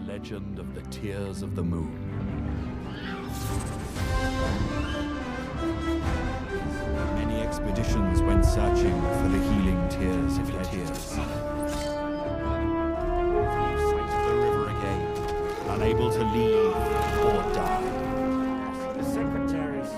legend of the Tears of the Moon. Many expeditions went searching for the healing tears of the tears. Leave sight of the river again, unable to leave or die. The secretaries.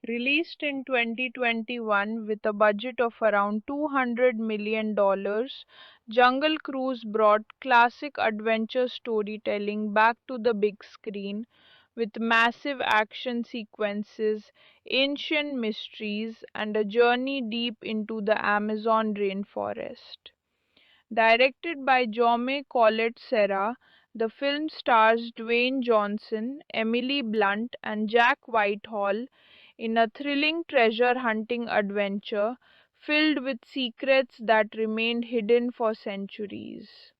Released in 2021 with a budget of around $200 million, Jungle Cruise brought classic adventure storytelling back to the big screen with massive action sequences, ancient mysteries, and a journey deep into the Amazon rainforest. Directed by Jaume Collet Serra, the film stars Dwayne Johnson, Emily Blunt, and Jack Whitehall in a thrilling treasure hunting adventure filled with secrets that remained hidden for centuries.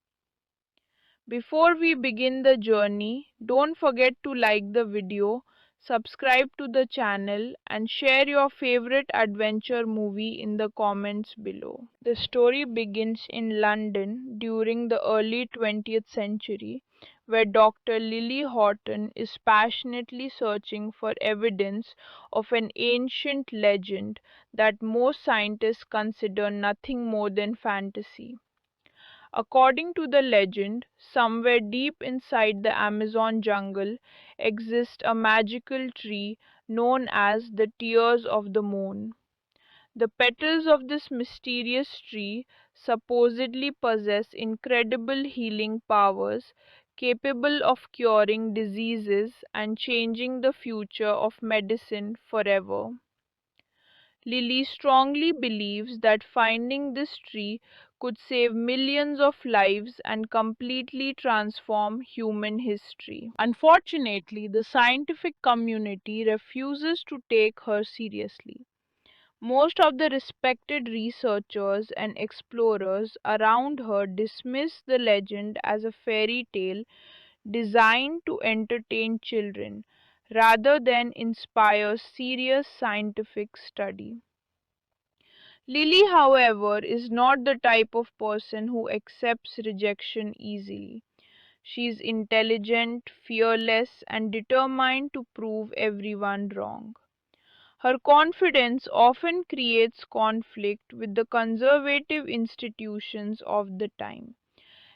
Before we begin the journey, don't forget to like the video, Subscribe to the channel and share your favorite adventure movie in the comments below. The story begins in London during the early 20th century, where Dr. Lily Horton is passionately searching for evidence of an ancient legend that most scientists consider nothing more than fantasy. According to the legend, somewhere deep inside the Amazon jungle exists a magical tree known as the Tears of the Moon. The petals of this mysterious tree supposedly possess incredible healing powers, capable of curing diseases and changing the future of medicine forever. Lily strongly believes that finding this tree could save millions of lives and completely transform human history. Unfortunately, the scientific community refuses to take her seriously. Most of the respected researchers and explorers around her dismiss the legend as a fairy tale designed to entertain children rather than inspire serious scientific study. Lily, however, is not the type of person who accepts rejection easily. She is intelligent, fearless, and determined to prove everyone wrong. Her confidence often creates conflict with the conservative institutions of the time,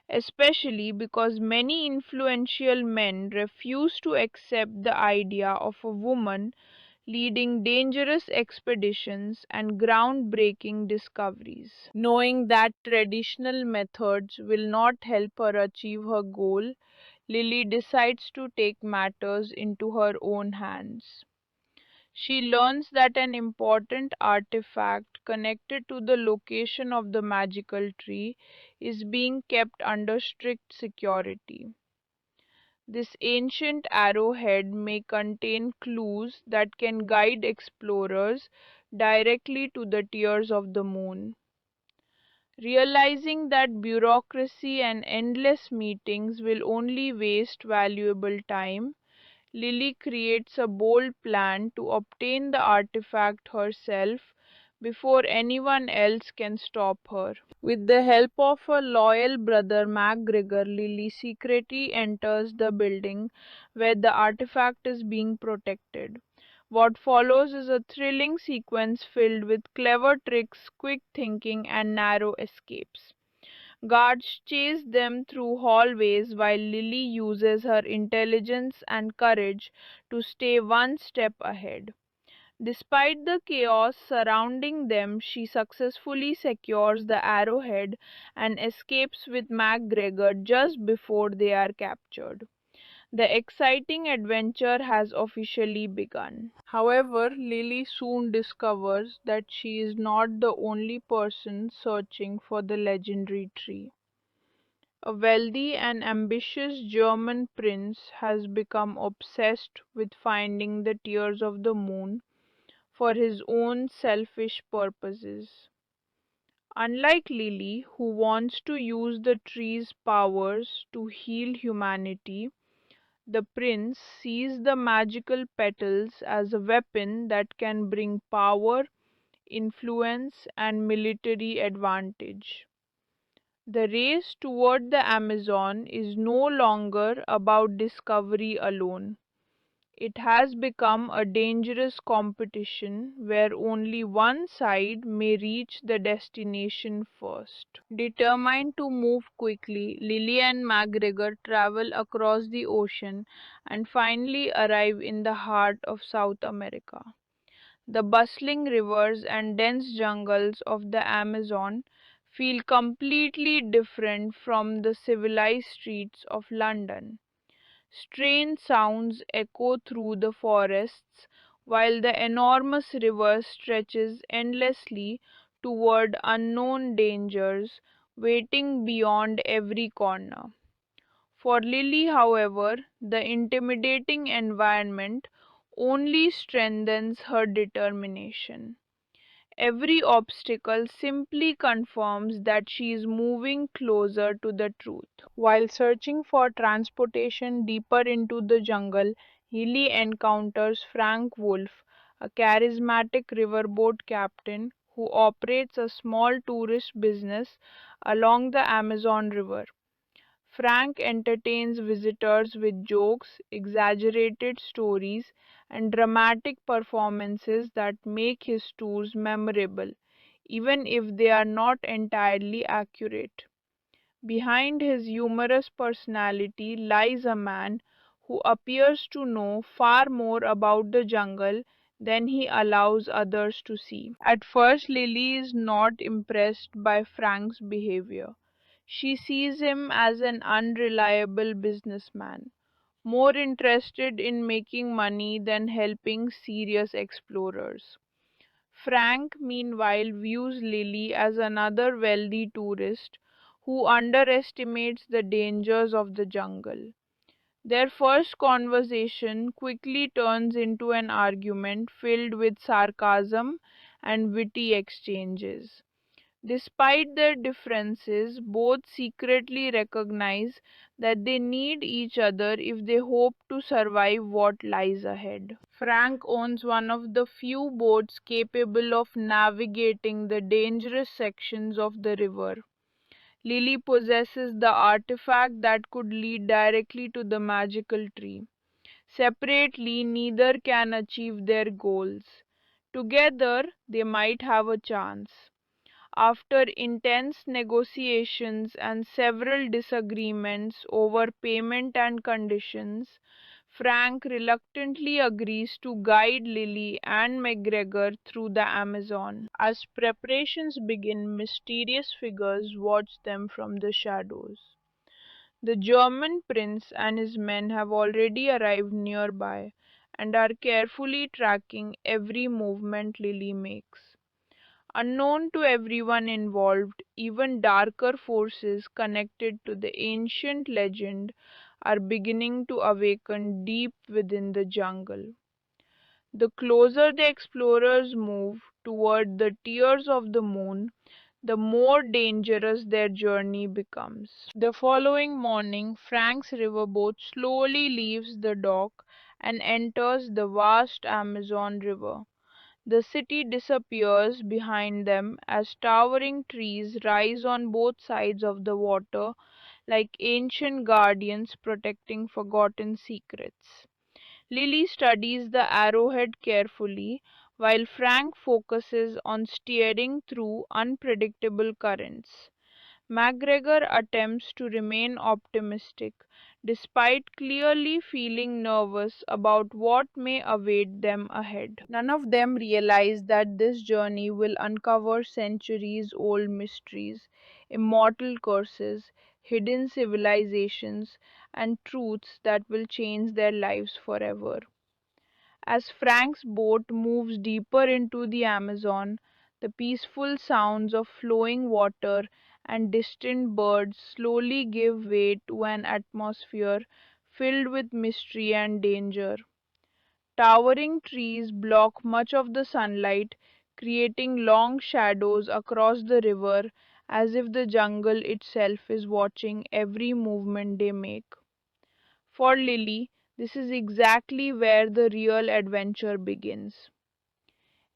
especially because many influential men refuse to accept the idea of a woman leading dangerous expeditions and groundbreaking discoveries. Knowing that traditional methods will not help her achieve her goal, Lily decides to take matters into her own hands. She learns that an important artifact connected to the location of the magical tree is being kept under strict security. This ancient arrowhead may contain clues that can guide explorers directly to the tears of the moon. Realizing that bureaucracy and endless meetings will only waste valuable time, Lily creates a bold plan to obtain the artifact herself before anyone else can stop her. With the help of her loyal brother MacGregor, Lily secretly enters the building where the artifact is being protected. What follows is a thrilling sequence filled with clever tricks, quick thinking, and narrow escapes. Guards chase them through hallways while Lily uses her intelligence and courage to stay one step ahead. Despite the chaos surrounding them, she successfully secures the arrowhead and escapes with MacGregor just before they are captured. The exciting adventure has officially begun. However, Lily soon discovers that she is not the only person searching for the legendary tree. A wealthy and ambitious German prince has become obsessed with finding the tears of the moon for his own selfish purposes. Unlike Lily, who wants to use the tree's powers to heal humanity, the prince sees the magical petals as a weapon that can bring power, influence, and military advantage. The race toward the Amazon is no longer about discovery alone. It has become a dangerous competition where only one side may reach the destination first. Determined to move quickly, Lily and MacGregor travel across the ocean and finally arrive in the heart of South America. The bustling rivers and dense jungles of the Amazon feel completely different from the civilized streets of London. Strange sounds echo through the forests, while the enormous river stretches endlessly toward unknown dangers waiting beyond every corner. For Lily, however, the intimidating environment only strengthens her determination. Every obstacle simply confirms that she is moving closer to the truth. While searching for transportation deeper into the jungle, Lily encounters Frank Wolf, a charismatic riverboat captain who operates a small tourist business along the Amazon River. Frank entertains visitors with jokes, exaggerated stories, and dramatic performances that make his tours memorable, even if they are not entirely accurate. Behind his humorous personality lies a man who appears to know far more about the jungle than he allows others to see. At first, Lily is not impressed by Frank's behavior. She sees him as an unreliable businessman, more interested in making money than helping serious explorers. Frank, meanwhile, views Lily as another wealthy tourist who underestimates the dangers of the jungle. Their first conversation quickly turns into an argument filled with sarcasm and witty exchanges. Despite their differences, both secretly recognize that they need each other if they hope to survive what lies ahead. Frank owns one of the few boats capable of navigating the dangerous sections of the river. Lily possesses the artifact that could lead directly to the magical tree. Separately, neither can achieve their goals. Together, they might have a chance. After intense negotiations and several disagreements over payment and conditions, Frank reluctantly agrees to guide Lily and McGregor through the Amazon. As preparations begin, mysterious figures watch them from the shadows. The German prince and his men have already arrived nearby and are carefully tracking every movement Lily makes. Unknown to everyone involved, even darker forces connected to the ancient legend are beginning to awaken deep within the jungle. The closer the explorers move toward the tears of the moon, the more dangerous their journey becomes. The following morning, Frank's riverboat slowly leaves the dock and enters the vast Amazon River. The city disappears behind them as towering trees rise on both sides of the water like ancient guardians protecting forgotten secrets. Lily studies the arrowhead carefully while Frank focuses on steering through unpredictable currents. MacGregor attempts to remain optimistic despite clearly feeling nervous about what may await them ahead. None of them realize that this journey will uncover centuries old mysteries, immortal curses, hidden civilizations, and truths that will change their lives forever. As Frank's boat moves deeper into the Amazon, the peaceful sounds of flowing water and distant birds slowly give way to an atmosphere filled with mystery and danger. Towering trees block much of the sunlight, creating long shadows across the river as if the jungle itself is watching every movement they make. For Lily, this is exactly where the real adventure begins.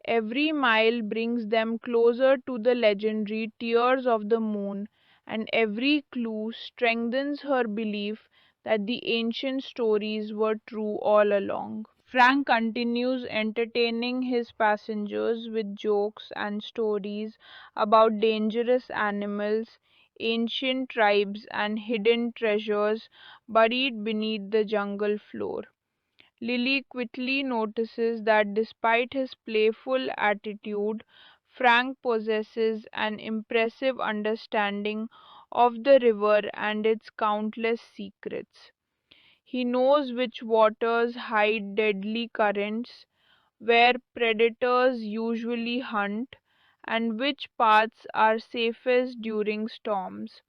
Every mile brings them closer to the legendary Tears of the Moon, and every clue strengthens her belief that the ancient stories were true all along. Frank continues entertaining his passengers with jokes and stories about dangerous animals, ancient tribes, and hidden treasures buried beneath the jungle floor. Lily quickly notices that despite his playful attitude, Frank possesses an impressive understanding of the river and its countless secrets. He knows which waters hide deadly currents, where predators usually hunt, and which paths are safest during storms.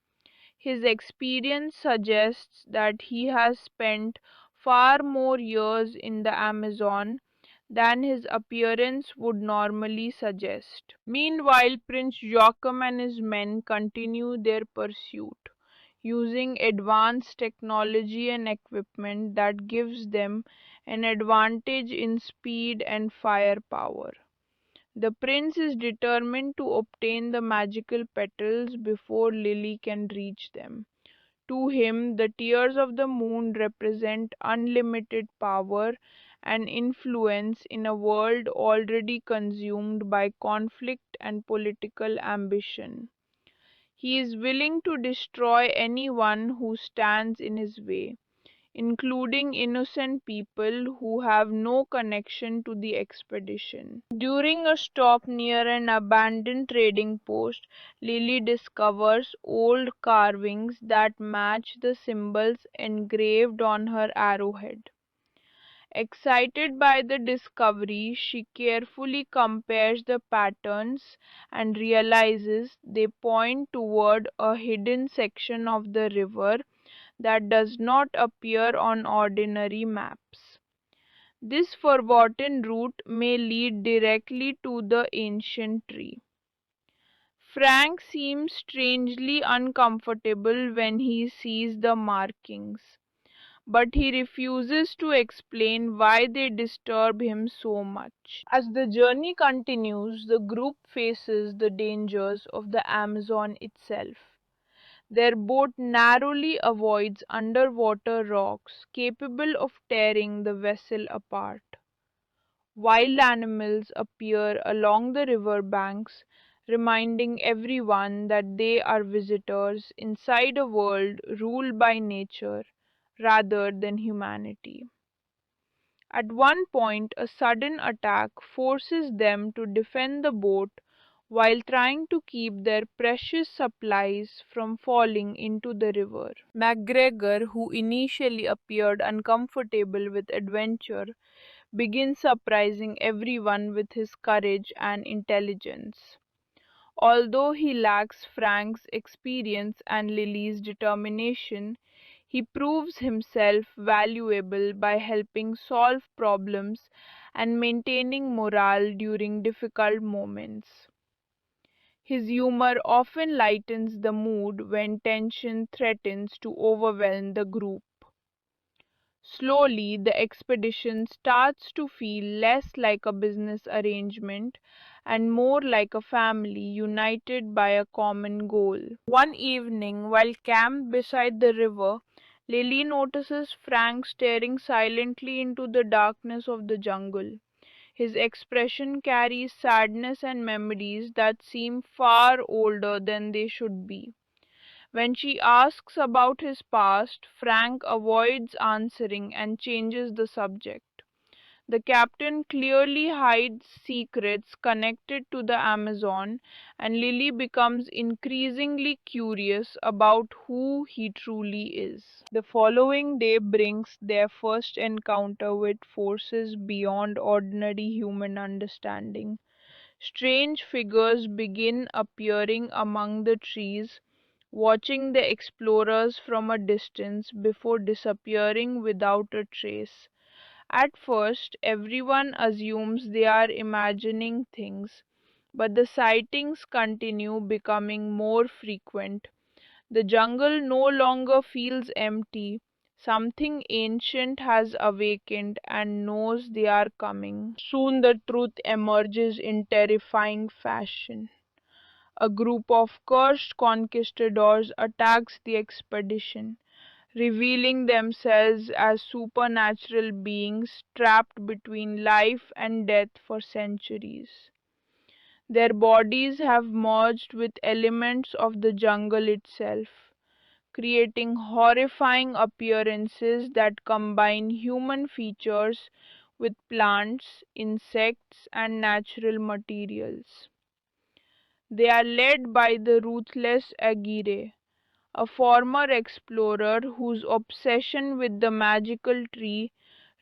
His experience suggests that he has spent far more years in the Amazon than his appearance would normally suggest. Meanwhile, Prince Joachim and his men continue their pursuit, using advanced technology and equipment that gives them an advantage in speed and firepower. The prince is determined to obtain the magical petals before Lily can reach them. To him, the tears of the moon represent unlimited power and influence in a world already consumed by conflict and political ambition. He is willing to destroy anyone who stands in his way, including innocent people who have no connection to the expedition. During a stop near an abandoned trading post, Lily discovers old carvings that match the symbols engraved on her arrowhead. Excited by the discovery, she carefully compares the patterns and realizes they point toward a hidden section of the river that does not appear on ordinary maps. This forgotten route may lead directly to the ancient tree. Frank seems strangely uncomfortable when he sees the markings, but he refuses to explain why they disturb him so much. As the journey continues, the group faces the dangers of the Amazon itself. Their boat narrowly avoids underwater rocks capable of tearing the vessel apart. Wild animals appear along the river banks, reminding everyone that they are visitors inside a world ruled by nature rather than humanity. At one point, a sudden attack forces them to defend the boat while trying to keep their precious supplies from falling into the river. MacGregor, who initially appeared uncomfortable with adventure, begins surprising everyone with his courage and intelligence. Although he lacks Frank's experience and Lily's determination, he proves himself valuable by helping solve problems and maintaining morale during difficult moments. His humor often lightens the mood when tension threatens to overwhelm the group. Slowly, the expedition starts to feel less like a business arrangement and more like a family united by a common goal. One evening, while camped beside the river, Lily notices Frank staring silently into the darkness of the jungle. His expression carries sadness and memories that seem far older than they should be. When she asks about his past, Frank avoids answering and changes the subject. The captain clearly hides secrets connected to the Amazon, and Lily becomes increasingly curious about who he truly is. The following day brings their first encounter with forces beyond ordinary human understanding. Strange figures begin appearing among the trees, watching the explorers from a distance before disappearing without a trace. At first, everyone assumes they are imagining things, but the sightings continue becoming more frequent. The jungle no longer feels empty. Something ancient has awakened and knows they are coming. Soon the truth emerges in terrifying fashion. A group of cursed conquistadors attacks the expedition, revealing themselves as supernatural beings trapped between life and death for centuries. Their bodies have merged with elements of the jungle itself, creating horrifying appearances that combine human features with plants, insects, and natural materials. They are led by the ruthless Aguirre, a former explorer whose obsession with the magical tree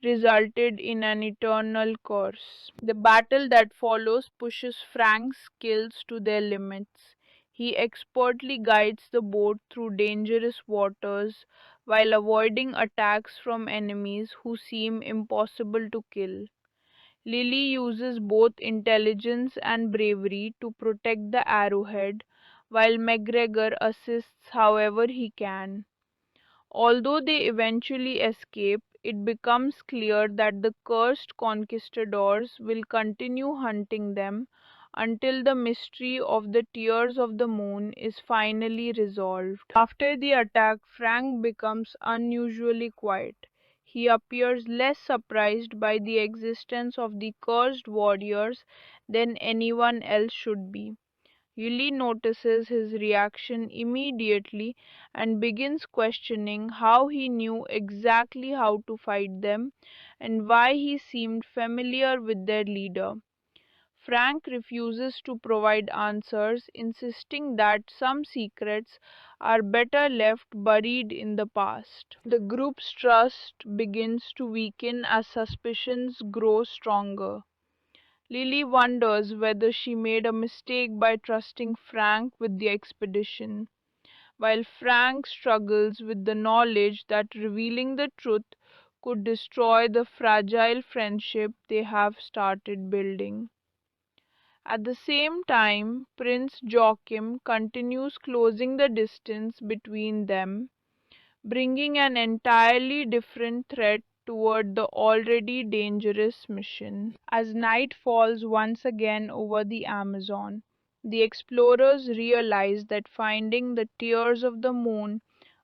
resulted in an eternal curse. The battle that follows pushes Frank's skills to their limits. He expertly guides the boat through dangerous waters while avoiding attacks from enemies who seem impossible to kill. Lily uses both intelligence and bravery to protect the arrowhead, while MacGregor assists however he can. Although they eventually escape, it becomes clear that the cursed conquistadors will continue hunting them until the mystery of the Tears of the Moon is finally resolved. After the attack, Frank becomes unusually quiet. He appears less surprised by the existence of the cursed warriors than anyone else should be. Lily notices his reaction immediately and begins questioning how he knew exactly how to fight them and why he seemed familiar with their leader. Frank refuses to provide answers, insisting that some secrets are better left buried in the past. The group's trust begins to weaken as suspicions grow stronger. Lily wonders whether she made a mistake by trusting Frank with the expedition, while Frank struggles with the knowledge that revealing the truth could destroy the fragile friendship they have started building. At the same time, Prince Joachim continues closing the distance between them, bringing an entirely different threat toward the already dangerous mission. As night falls once again over the Amazon, the explorers realize that finding the Tears of the Moon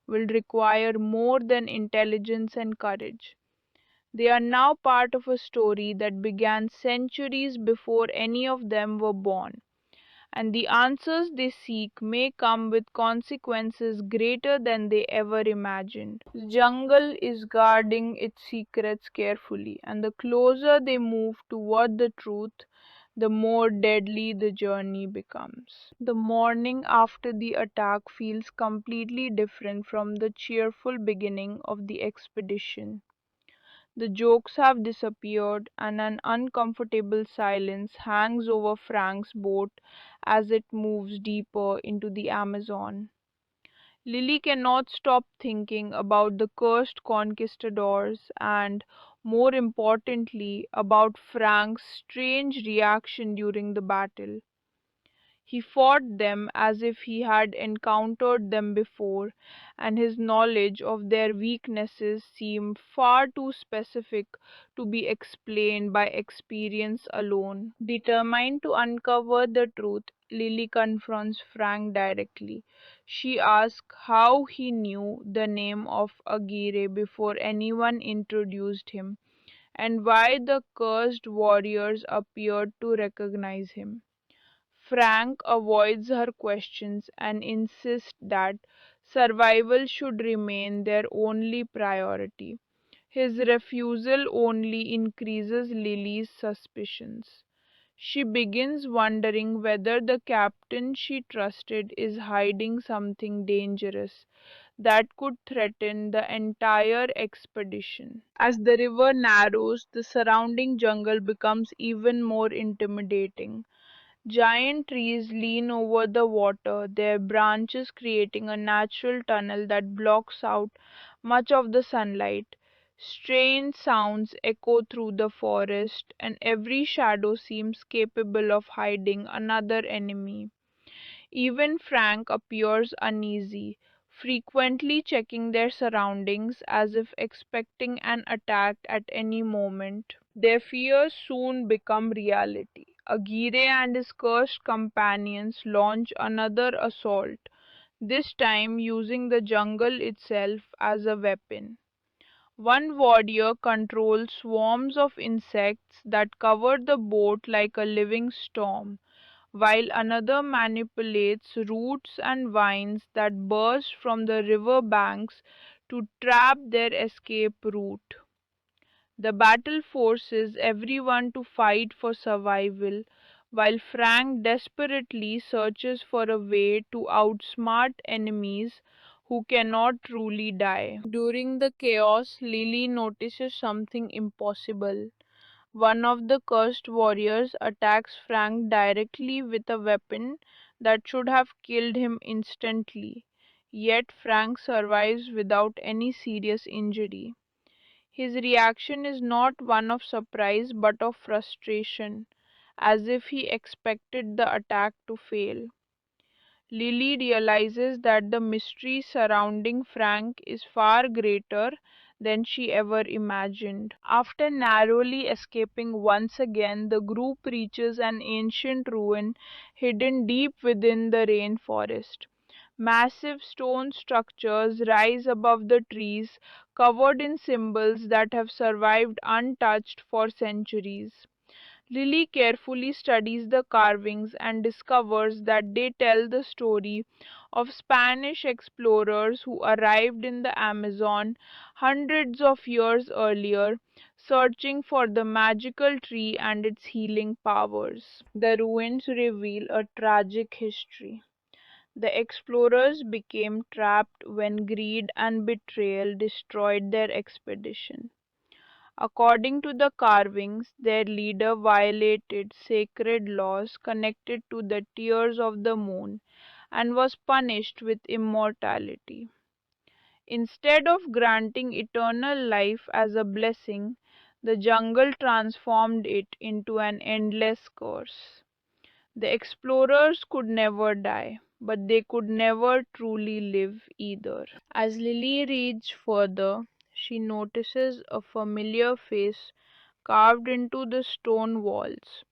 will require more than intelligence and courage. They are now part of a story that began centuries before any of them were born, and the answers they seek may come with consequences greater than they ever imagined. The jungle is guarding its secrets carefully, and the closer they move toward the truth, the more deadly the journey becomes. The morning after the attack feels completely different from the cheerful beginning of the expedition. The jokes have disappeared, and an uncomfortable silence hangs over Frank's boat as it moves deeper into the Amazon. Lily cannot stop thinking about the cursed conquistadors and, more importantly, about Frank's strange reaction during the battle. He fought them as if he had encountered them before, and his knowledge of their weaknesses seemed far too specific to be explained by experience alone. Determined to uncover the truth, Lily confronts Frank directly. She asks how he knew the name of Aguirre before anyone introduced him, and why the cursed warriors appeared to recognize him. Frank avoids her questions and insists that survival should remain their only priority. His refusal only increases Lily's suspicions. She begins wondering whether the captain she trusted is hiding something dangerous that could threaten the entire expedition. As the river narrows, the surrounding jungle becomes even more intimidating. Giant trees lean over the water, their branches creating a natural tunnel that blocks out much of the sunlight. Strange sounds echo through the forest, and every shadow seems capable of hiding another enemy. Even Frank appears uneasy, frequently checking their surroundings as if expecting an attack at any moment. Their fears soon become reality. Aguirre and his cursed companions launch another assault, this time using the jungle itself as a weapon. One warrior controls swarms of insects that cover the boat like a living storm, while another manipulates roots and vines that burst from the river banks to trap their escape route. The battle forces everyone to fight for survival, while Frank desperately searches for a way to outsmart enemies who cannot truly die. During the chaos, Lily notices something impossible. One of the cursed warriors attacks Frank directly with a weapon that should have killed him instantly. Yet Frank survives without any serious injury. His reaction is not one of surprise but of frustration, as if he expected the attack to fail. Lily realizes that the mystery surrounding Frank is far greater than she ever imagined. After narrowly escaping once again, the group reaches an ancient ruin hidden deep within the rainforest. Massive stone structures rise above the trees, covered in symbols that have survived untouched for centuries. Lily carefully studies the carvings and discovers that they tell the story of Spanish explorers who arrived in the Amazon hundreds of years earlier, searching for the magical tree and its healing powers. The ruins reveal a tragic history. The explorers became trapped when greed and betrayal destroyed their expedition. According to the carvings, their leader violated sacred laws connected to the tears of the moon and was punished with immortality. Instead of granting eternal life as a blessing, the jungle transformed it into an endless curse. The explorers could never die, but they could never truly live either. As Lily reads further, she notices a familiar face carved into the stone walls.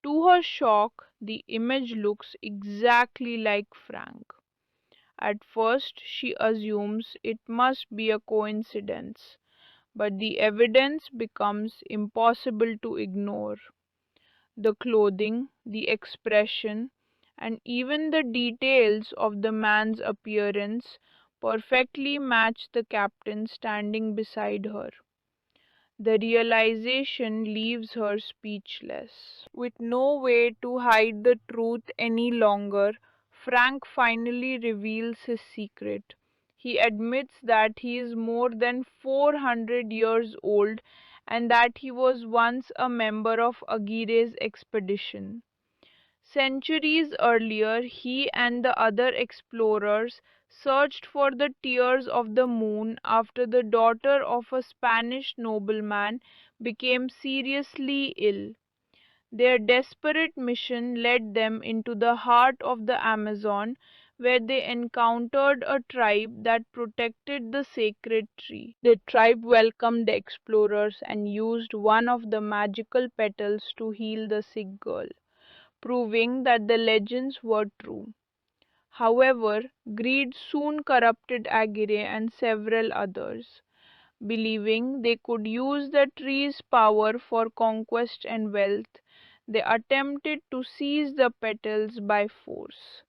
To her shock, the image looks exactly like Frank. At first, she assumes it must be a coincidence, but the evidence becomes impossible to ignore. The clothing, the expression, and even the details of the man's appearance perfectly match the captain standing beside her. The realization leaves her speechless. With no way to hide the truth any longer, Frank finally reveals his secret. He admits that he is more than 400 years old and that he was once a member of Aguirre's expedition. Centuries earlier, he and the other explorers searched for the tears of the moon after the daughter of a Spanish nobleman became seriously ill. Their desperate mission led them into the heart of the Amazon, where they encountered a tribe that protected the sacred tree. The tribe welcomed the explorers and used one of the magical petals to heal the sick girl, proving that the legends were true. However, greed soon corrupted Aguirre and several others. Believing they could use the tree's power for conquest and wealth, they attempted to seize the petals by force.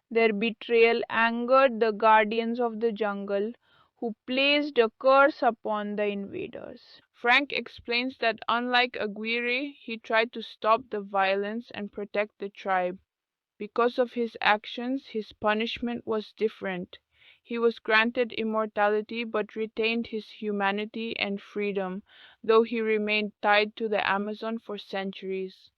Their betrayal angered the guardians of the jungle, who placed a curse upon the invaders. Frank explains that unlike Aguirre, he tried to stop the violence and protect the tribe. Because of his actions, his punishment was different. He was granted immortality but retained his humanity and freedom, though he remained tied to the Amazon for centuries.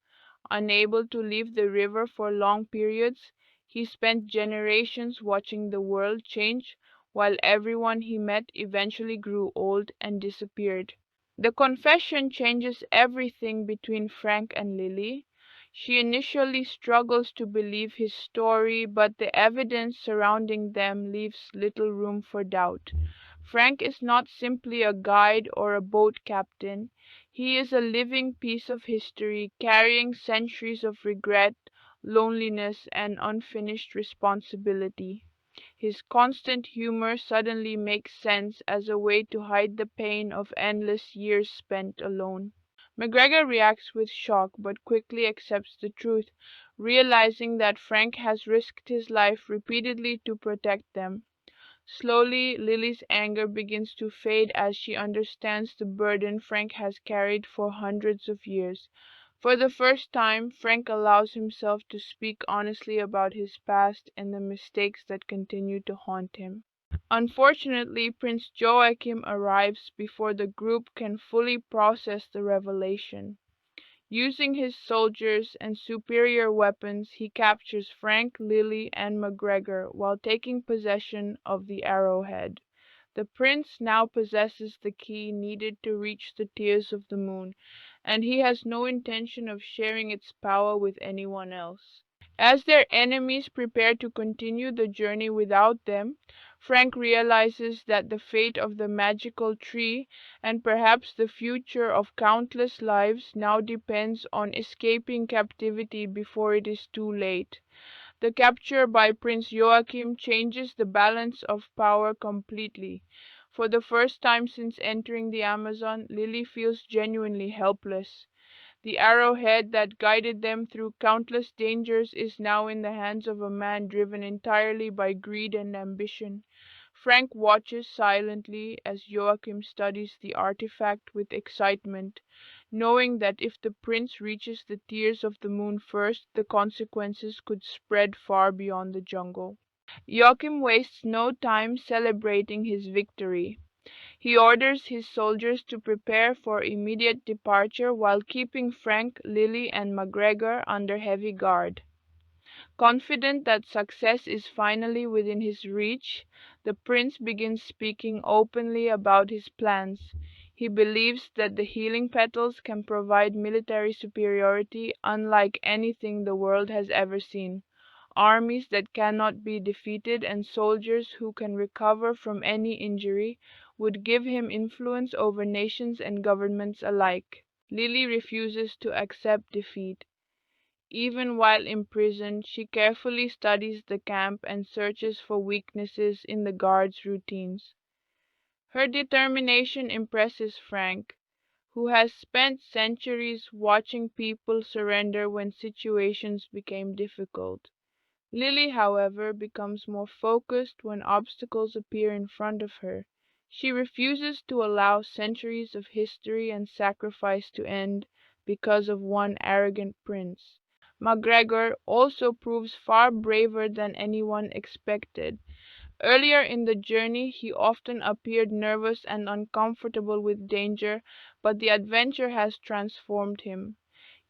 Unable to leave the river for long periods, he spent generations watching the world change, while everyone he met eventually grew old and disappeared. The confession changes everything between Frank and Lily. She initially struggles to believe his story, but the evidence surrounding them leaves little room for doubt. Frank is not simply a guide or a boat captain. He is a living piece of history, carrying centuries of regret, loneliness, and unfinished responsibility. His constant humor suddenly makes sense as a way to hide the pain of endless years spent alone. McGregor reacts with shock but quickly accepts the truth, realizing that Frank has risked his life repeatedly to protect them. Slowly, Lily's anger begins to fade as she understands the burden Frank has carried for hundreds of years. For the first time, Frank allows himself to speak honestly about his past and the mistakes that continue to haunt him. Unfortunately, Prince Joachim arrives before the group can fully process the revelation. Using his soldiers and superior weapons, he captures Frank, Lily, and McGregor while taking possession of the arrowhead. The prince now possesses the key needed to reach the tears of the moon, and he has no intention of sharing its power with anyone else. As their enemies prepare to continue the journey without them, Frank realizes that the fate of the magical tree and perhaps the future of countless lives now depends on escaping captivity before it is too late. The capture by Prince Joachim changes the balance of power completely. For the first time since entering the Amazon, Lily feels genuinely helpless. The arrowhead that guided them through countless dangers is now in the hands of a man driven entirely by greed and ambition. Frank watches silently as Joachim studies the artifact with excitement, knowing that if the prince reaches the tears of the moon first, the consequences could spread far beyond the jungle. Joachim wastes no time celebrating his victory. He orders his soldiers to prepare for immediate departure while keeping Frank, Lily, and MacGregor under heavy guard. Confident that success is finally within his reach, the prince begins speaking openly about his plans. He believes that the healing petals can provide military superiority unlike anything the world has ever seen, armies that cannot be defeated and soldiers who can recover from any injury would give him influence over nations and governments alike. Lily refuses to accept defeat. Even while imprisoned, she carefully studies the camp and searches for weaknesses in the guards' routines. Her determination impresses Frank, who has spent centuries watching people surrender when situations became difficult. Lily, however, becomes more focused when obstacles appear in front of her. She refuses to allow centuries of history and sacrifice to end because of one arrogant prince. MacGregor also proves far braver than anyone expected. Earlier in the journey he often appeared nervous and uncomfortable with danger, but the adventure has transformed him.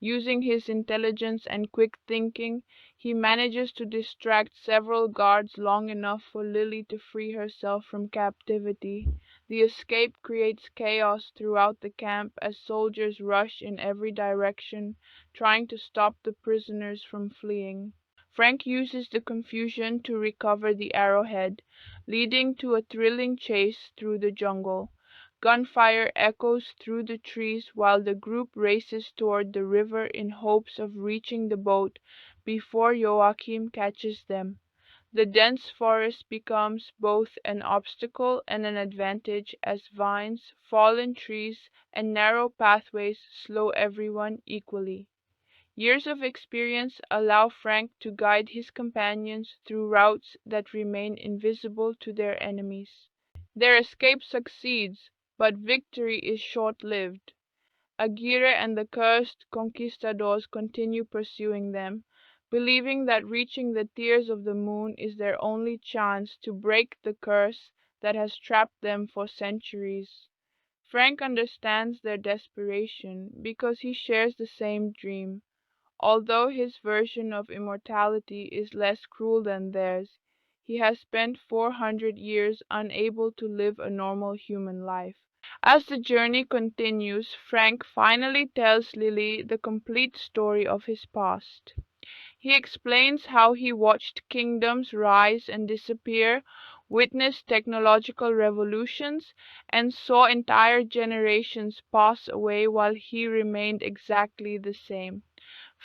Using his intelligence and quick thinking, he manages to distract several guards long enough for Lily to free herself from captivity. The escape creates chaos throughout the camp as soldiers rush in every direction, trying to stop the prisoners from fleeing. Frank uses the confusion to recover the arrowhead, leading to a thrilling chase through the jungle. Gunfire echoes through the trees while the group races toward the river in hopes of reaching the boat before Joachim catches them. The dense forest becomes both an obstacle and an advantage as vines, fallen trees, and narrow pathways slow everyone equally. Years of experience allow Frank to guide his companions through routes that remain invisible to their enemies. Their escape succeeds, but victory is short-lived. Aguirre and the cursed conquistadors continue pursuing them, believing that reaching the tears of the moon is their only chance to break the curse that has trapped them for centuries. Frank understands their desperation because he shares the same dream. Although his version of immortality is less cruel than theirs, he has spent 400 years unable to live a normal human life. As the journey continues, Frank finally tells Lily the complete story of his past. He explains how he watched kingdoms rise and disappear, witnessed technological revolutions, and saw entire generations pass away while he remained exactly the same.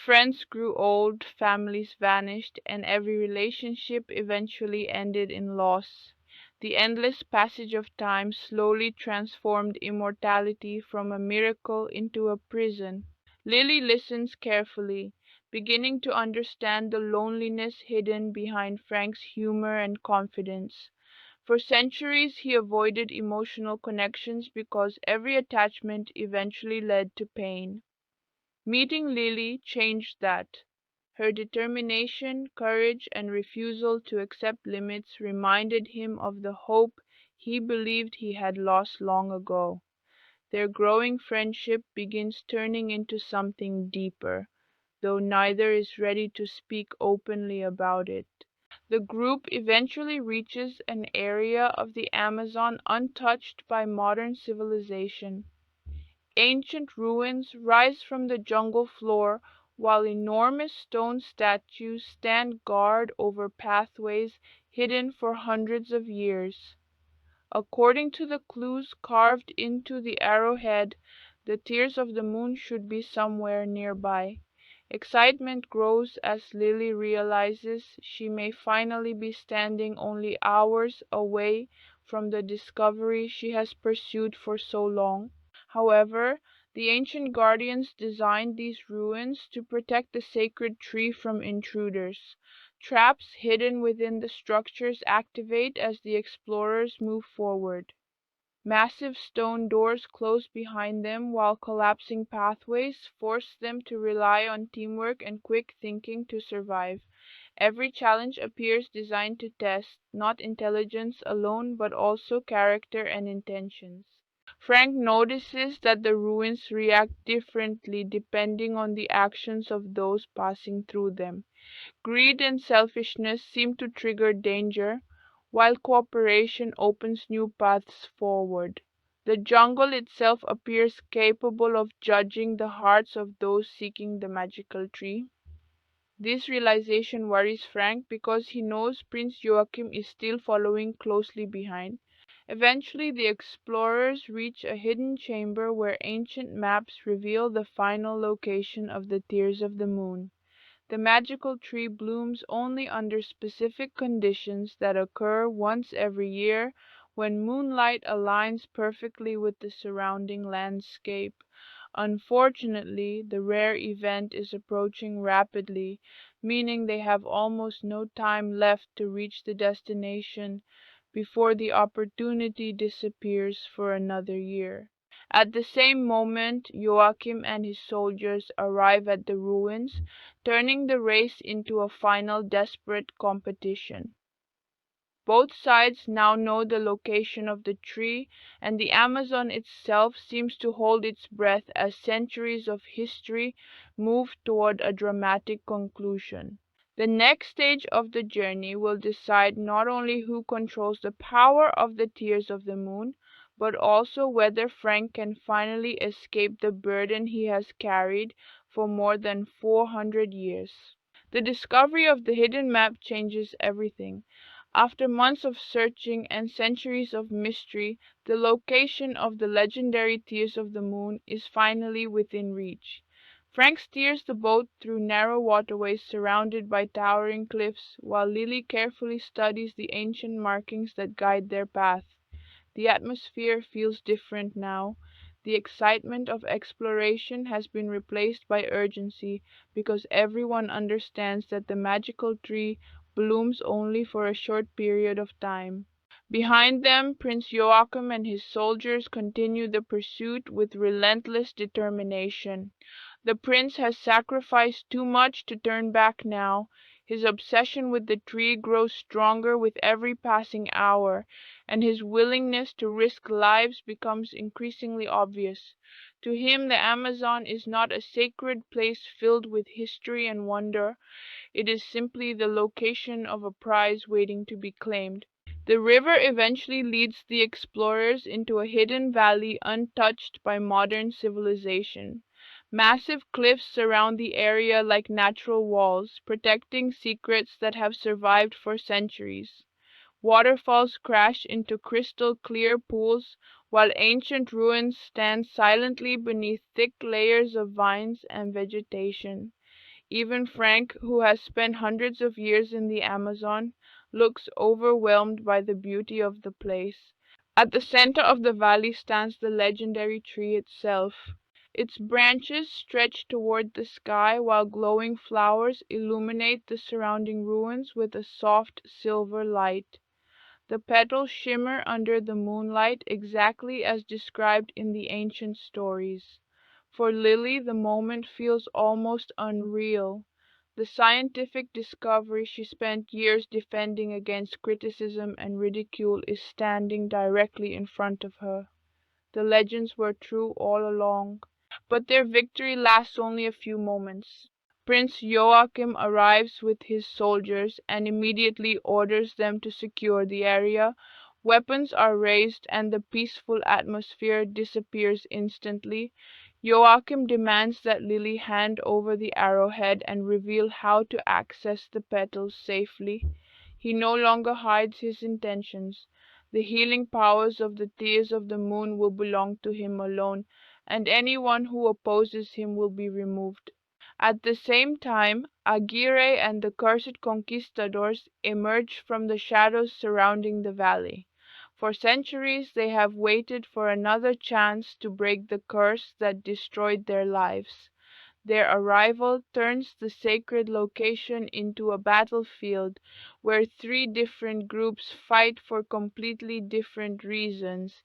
Friends grew old, families vanished, and every relationship eventually ended in loss. The endless passage of time slowly transformed immortality from a miracle into a prison. Lily listens carefully, beginning to understand the loneliness hidden behind Frank's humor and confidence. For centuries he avoided emotional connections because every attachment eventually led to pain. Meeting Lily changed that. Her determination, courage, and refusal to accept limits reminded him of the hope he believed he had lost long ago. Their growing friendship begins turning into something deeper, though neither is ready to speak openly about it. The group eventually reaches an area of the Amazon untouched by modern civilization. Ancient ruins rise from the jungle floor, while enormous stone statues stand guard over pathways hidden for hundreds of years. According to the clues carved into the arrowhead, the tears of the moon should be somewhere nearby. Excitement grows as Lily realizes she may finally be standing only hours away from the discovery she has pursued for so long. However, the ancient guardians designed these ruins to protect the sacred tree from intruders. Traps hidden within the structures activate as the explorers move forward. Massive stone doors close behind them, while collapsing pathways force them to rely on teamwork and quick thinking to survive. Every challenge appears designed to test not intelligence alone but also character and intentions. Frank notices that the ruins react differently depending on the actions of those passing through them. Greed and selfishness seem to trigger danger, while cooperation opens new paths forward. The jungle itself appears capable of judging the hearts of those seeking the magical tree. This realization worries Frank because he knows Prince Joachim is still following closely behind. Eventually, the explorers reach a hidden chamber where ancient maps reveal the final location of the Tears of the Moon. The magical tree blooms only under specific conditions that occur once every year when moonlight aligns perfectly with the surrounding landscape. Unfortunately, the rare event is approaching rapidly, meaning they have almost no time left to reach the destination before the opportunity disappears for another year. At the same moment, Joachim and his soldiers arrive at the ruins, turning the race into a final desperate competition. Both sides now know the location of the tree, and the Amazon itself seems to hold its breath as centuries of history move toward a dramatic conclusion. The next stage of the journey will decide not only who controls the power of the Tears of the Moon, but also whether Frank can finally escape the burden he has carried for more than 400 years. The discovery of the hidden map changes everything. After months of searching and centuries of mystery, the location of the legendary Tears of the Moon is finally within reach. Frank steers the boat through narrow waterways surrounded by towering cliffs, while Lily carefully studies the ancient markings that guide their path. The atmosphere feels different now. The excitement of exploration has been replaced by urgency because everyone understands that the magical tree blooms only for a short period of time. Behind them, Prince Joachim and his soldiers continue the pursuit with relentless determination. The prince has sacrificed too much to turn back now. His obsession with the tree grows stronger with every passing hour, and his willingness to risk lives becomes increasingly obvious. To him, the Amazon is not a sacred place filled with history and wonder. It is simply the location of a prize waiting to be claimed. The river eventually leads the explorers into a hidden valley untouched by modern civilization. Massive cliffs surround the area like natural walls, protecting secrets that have survived for centuries. Waterfalls crash into crystal clear pools, while ancient ruins stand silently beneath thick layers of vines and vegetation. Even Frank, who has spent hundreds of years in the Amazon, looks overwhelmed by the beauty of the place. At the center of the valley stands the legendary tree itself. Its branches stretch toward the sky while glowing flowers illuminate the surrounding ruins with a soft silver light. The petals shimmer under the moonlight exactly as described in the ancient stories. For Lily, the moment feels almost unreal. The scientific discovery she spent years defending against criticism and ridicule is standing directly in front of her. The legends were true all along. But their victory lasts only a few moments. Prince Joachim arrives with his soldiers and immediately orders them to secure the area. Weapons are raised and the peaceful atmosphere disappears instantly. Joachim demands that Lily hand over the arrowhead and reveal how to access the petals safely. He no longer hides his intentions. The healing powers of the tears of the moon will belong to him alone, and anyone who opposes him will be removed. At the same time, Aguirre and the cursed conquistadors emerge from the shadows surrounding the valley. For centuries they have waited for another chance to break the curse that destroyed their lives. Their arrival turns the sacred location into a battlefield where three different groups fight for completely different reasons.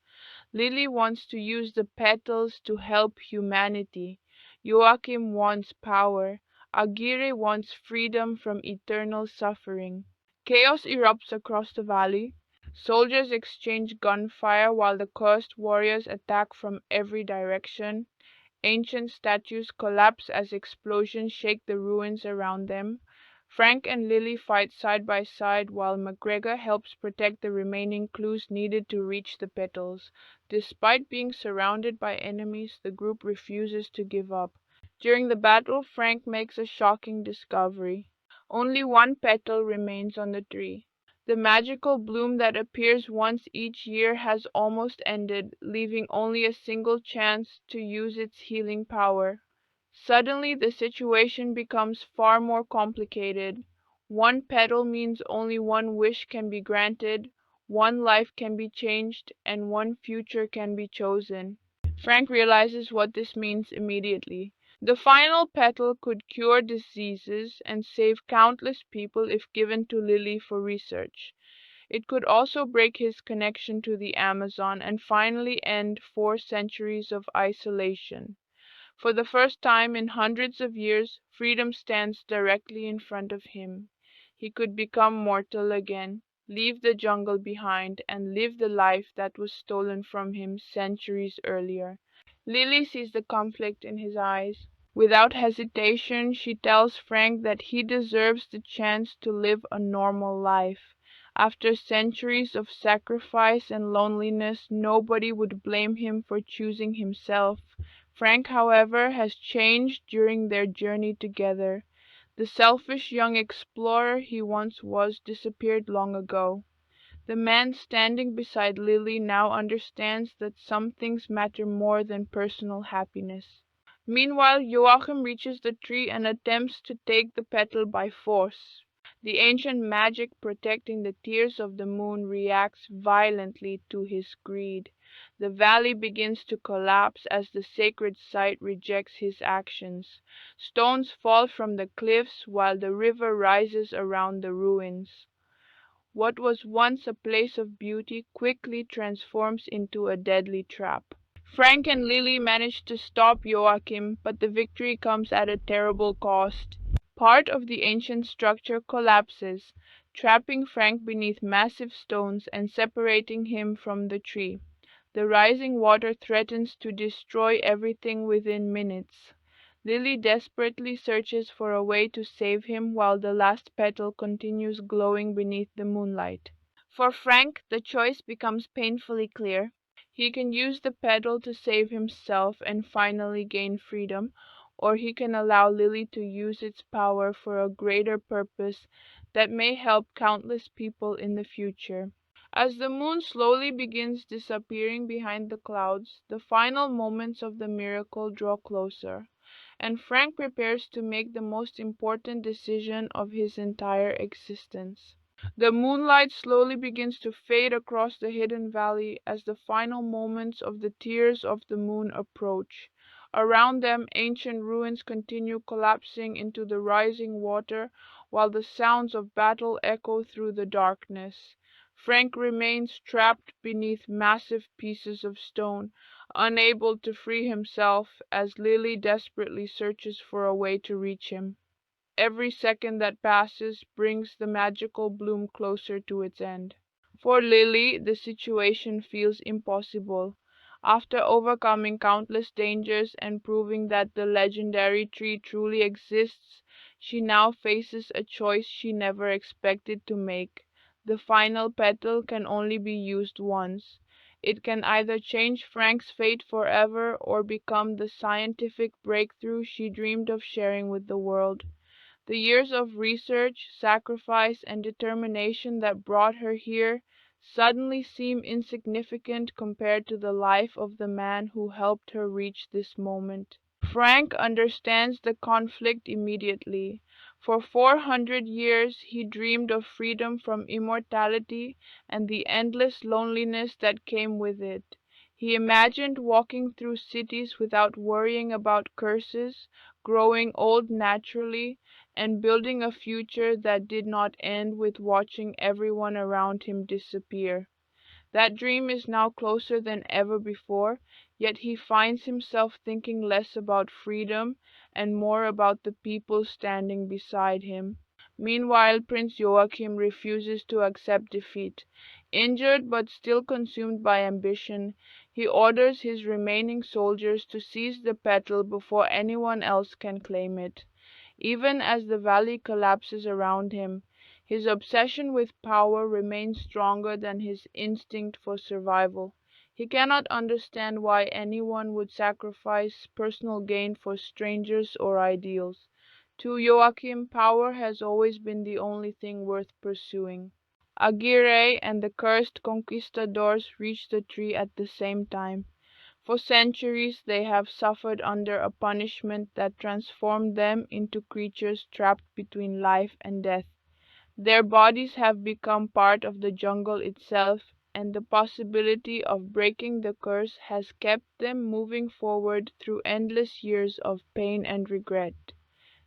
Lily wants to use the petals to help humanity. Joachim wants power. Aguirre wants freedom from eternal suffering. Chaos erupts across the valley. Soldiers exchange gunfire while the cursed warriors attack from every direction. Ancient statues collapse as explosions shake the ruins around them. Frank and Lily fight side by side while McGregor helps protect the remaining clues needed to reach the petals. Despite being surrounded by enemies, the group refuses to give up. During the battle, Frank makes a shocking discovery. Only one petal remains on the tree. The magical bloom that appears once each year has almost ended, leaving only a single chance to use its healing power. Suddenly, the situation becomes far more complicated. One petal means only one wish can be granted, one life can be changed, and one future can be chosen. Frank realizes what this means immediately. The final petal could cure diseases and save countless people if given to Lily for research. It could also break his connection to the Amazon and finally end 4 centuries of isolation. For the first time in hundreds of years, freedom stands directly in front of him. He could become mortal again, leave the jungle behind, and live the life that was stolen from him centuries earlier. Lily sees the conflict in his eyes. Without hesitation, she tells Frank that he deserves the chance to live a normal life. After centuries of sacrifice and loneliness, nobody would blame him for choosing himself. Frank, however, has changed during their journey together. The selfish young explorer he once was disappeared long ago. The man standing beside Lily now understands that some things matter more than personal happiness. Meanwhile, Joachim reaches the tree and attempts to take the petal by force. The ancient magic protecting the tears of the moon reacts violently to his greed. The valley begins to collapse as the sacred site rejects his actions. Stones fall from the cliffs while the river rises around the ruins. What was once a place of beauty quickly transforms into a deadly trap. Frank and Lily manage to stop Joachim, but the victory comes at a terrible cost. Part of the ancient structure collapses, trapping Frank beneath massive stones and separating him from the tree. The rising water threatens to destroy everything within minutes. Lily desperately searches for a way to save him while the last petal continues glowing beneath the moonlight. For Frank, the choice becomes painfully clear. He can use the petal to save himself and finally gain freedom, or he can allow Lily to use its power for a greater purpose that may help countless people in the future. As the moon slowly begins disappearing behind the clouds, the final moments of the miracle draw closer, and Frank prepares to make the most important decision of his entire existence. The moonlight slowly begins to fade across the hidden valley as the final moments of the tears of the moon approach. Around them, ancient ruins continue collapsing into the rising water, while the sounds of battle echo through the darkness. Frank remains trapped beneath massive pieces of stone, unable to free himself as Lily desperately searches for a way to reach him. Every second that passes brings the magical bloom closer to its end. For Lily, the situation feels impossible. After overcoming countless dangers and proving that the legendary tree truly exists, she now faces a choice she never expected to make. The final petal can only be used once. It can either change Frank's fate forever or become the scientific breakthrough she dreamed of sharing with the world. The years of research, sacrifice, and determination that brought her here suddenly seem insignificant compared to the life of the man who helped her reach this moment. Frank understands the conflict immediately. For 400 years he dreamed of freedom from immortality and the endless loneliness that came with it. He imagined walking through cities without worrying about curses, growing old naturally, and building a future that did not end with watching everyone around him disappear. That dream is now closer than ever before, yet he finds himself thinking less about freedom and more about the people standing beside him. Meanwhile, Prince Joachim refuses to accept defeat. Injured but still consumed by ambition, he orders his remaining soldiers to seize the petal before anyone else can claim it. Even as the valley collapses around him, his obsession with power remains stronger than his instinct for survival. He cannot understand why anyone would sacrifice personal gain for strangers or ideals. To Joachim, power has always been the only thing worth pursuing. Aguirre and the cursed conquistadors reach the tree at the same time. For centuries they have suffered under a punishment that transformed them into creatures trapped between life and death. Their bodies have become part of the jungle itself, and the possibility of breaking the curse has kept them moving forward through endless years of pain and regret.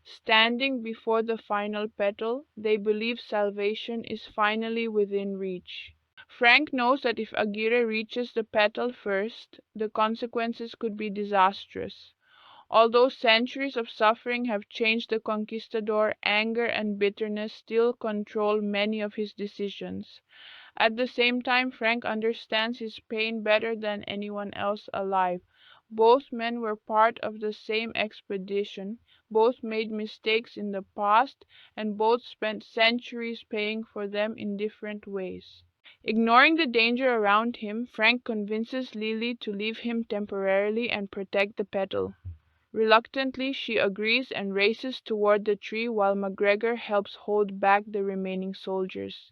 Standing before the final petal, they believe salvation is finally within reach. Frank knows that if Aguirre reaches the petal first, the consequences could be disastrous. Although centuries of suffering have changed the conquistador, anger and bitterness still control many of his decisions. At the same time, Frank understands his pain better than anyone else alive. Both men were part of the same expedition, both made mistakes in the past, and both spent centuries paying for them in different ways. Ignoring the danger around him, Frank convinces Lily to leave him temporarily and protect the petal. Reluctantly, she agrees and races toward the tree while MacGregor helps hold back the remaining soldiers.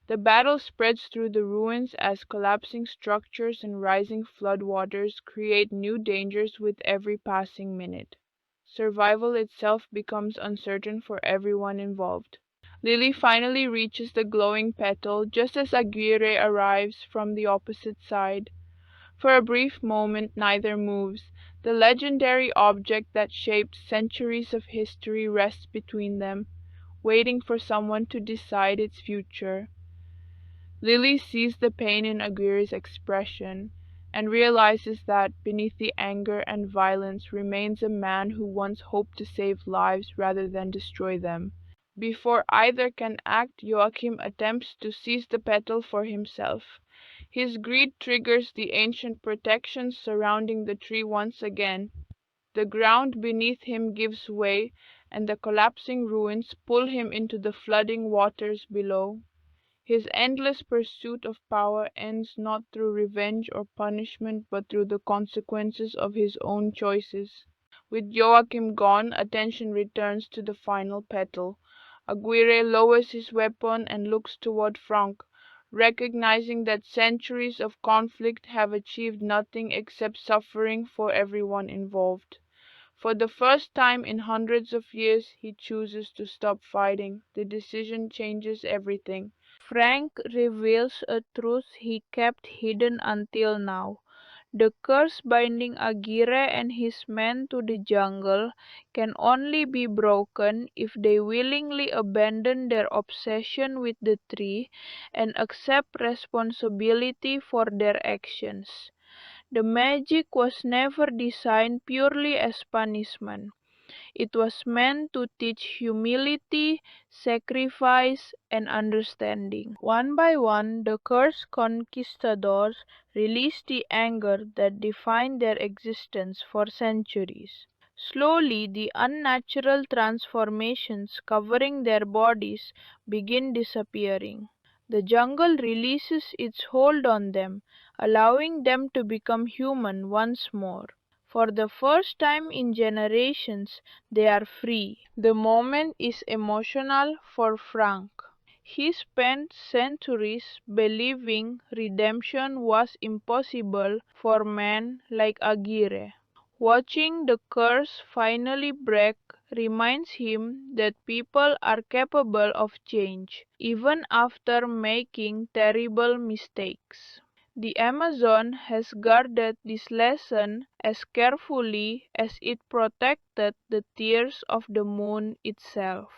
The battle spreads through the ruins as collapsing structures and rising floodwaters create new dangers with every passing minute. Survival itself becomes uncertain for everyone involved. Lily finally reaches the glowing petal just as Aguirre arrives from the opposite side. For a brief moment neither moves. The legendary object that shaped centuries of history rests between them, waiting for someone to decide its future. Lily sees the pain in Aguirre's expression and realizes that beneath the anger and violence remains a man who once hoped to save lives rather than destroy them. Before either can act, Joachim attempts to seize the petal for himself. His greed triggers the ancient protections surrounding the tree once again. The ground beneath him gives way, and the collapsing ruins pull him into the flooding waters below. His endless pursuit of power ends not through revenge or punishment but through the consequences of his own choices. With Joachim gone, attention returns to the final petal. Aguirre lowers his weapon and looks toward Frank, recognizing that centuries of conflict have achieved nothing except suffering for everyone involved. For the first time in hundreds of years, he chooses to stop fighting. The decision changes everything. Frank reveals a truth he kept hidden until now. The curse binding Aguirre and his men to the jungle can only be broken if they willingly abandon their obsession with the tree and accept responsibility for their actions. The magic was never designed purely as punishment. It was meant to teach humility, sacrifice, and understanding. One by one, the cursed conquistadors released the anger that defined their existence for centuries. Slowly, the unnatural transformations covering their bodies begin disappearing. The jungle releases its hold on them, allowing them to become human once more. For the first time in generations, they are free. The moment is emotional for Frank. He spent centuries believing redemption was impossible for men like Aguirre. Watching the curse finally break reminds him that people are capable of change, even after making terrible mistakes. The Amazon has guarded this lesson as carefully as it protected the tears of the moon itself.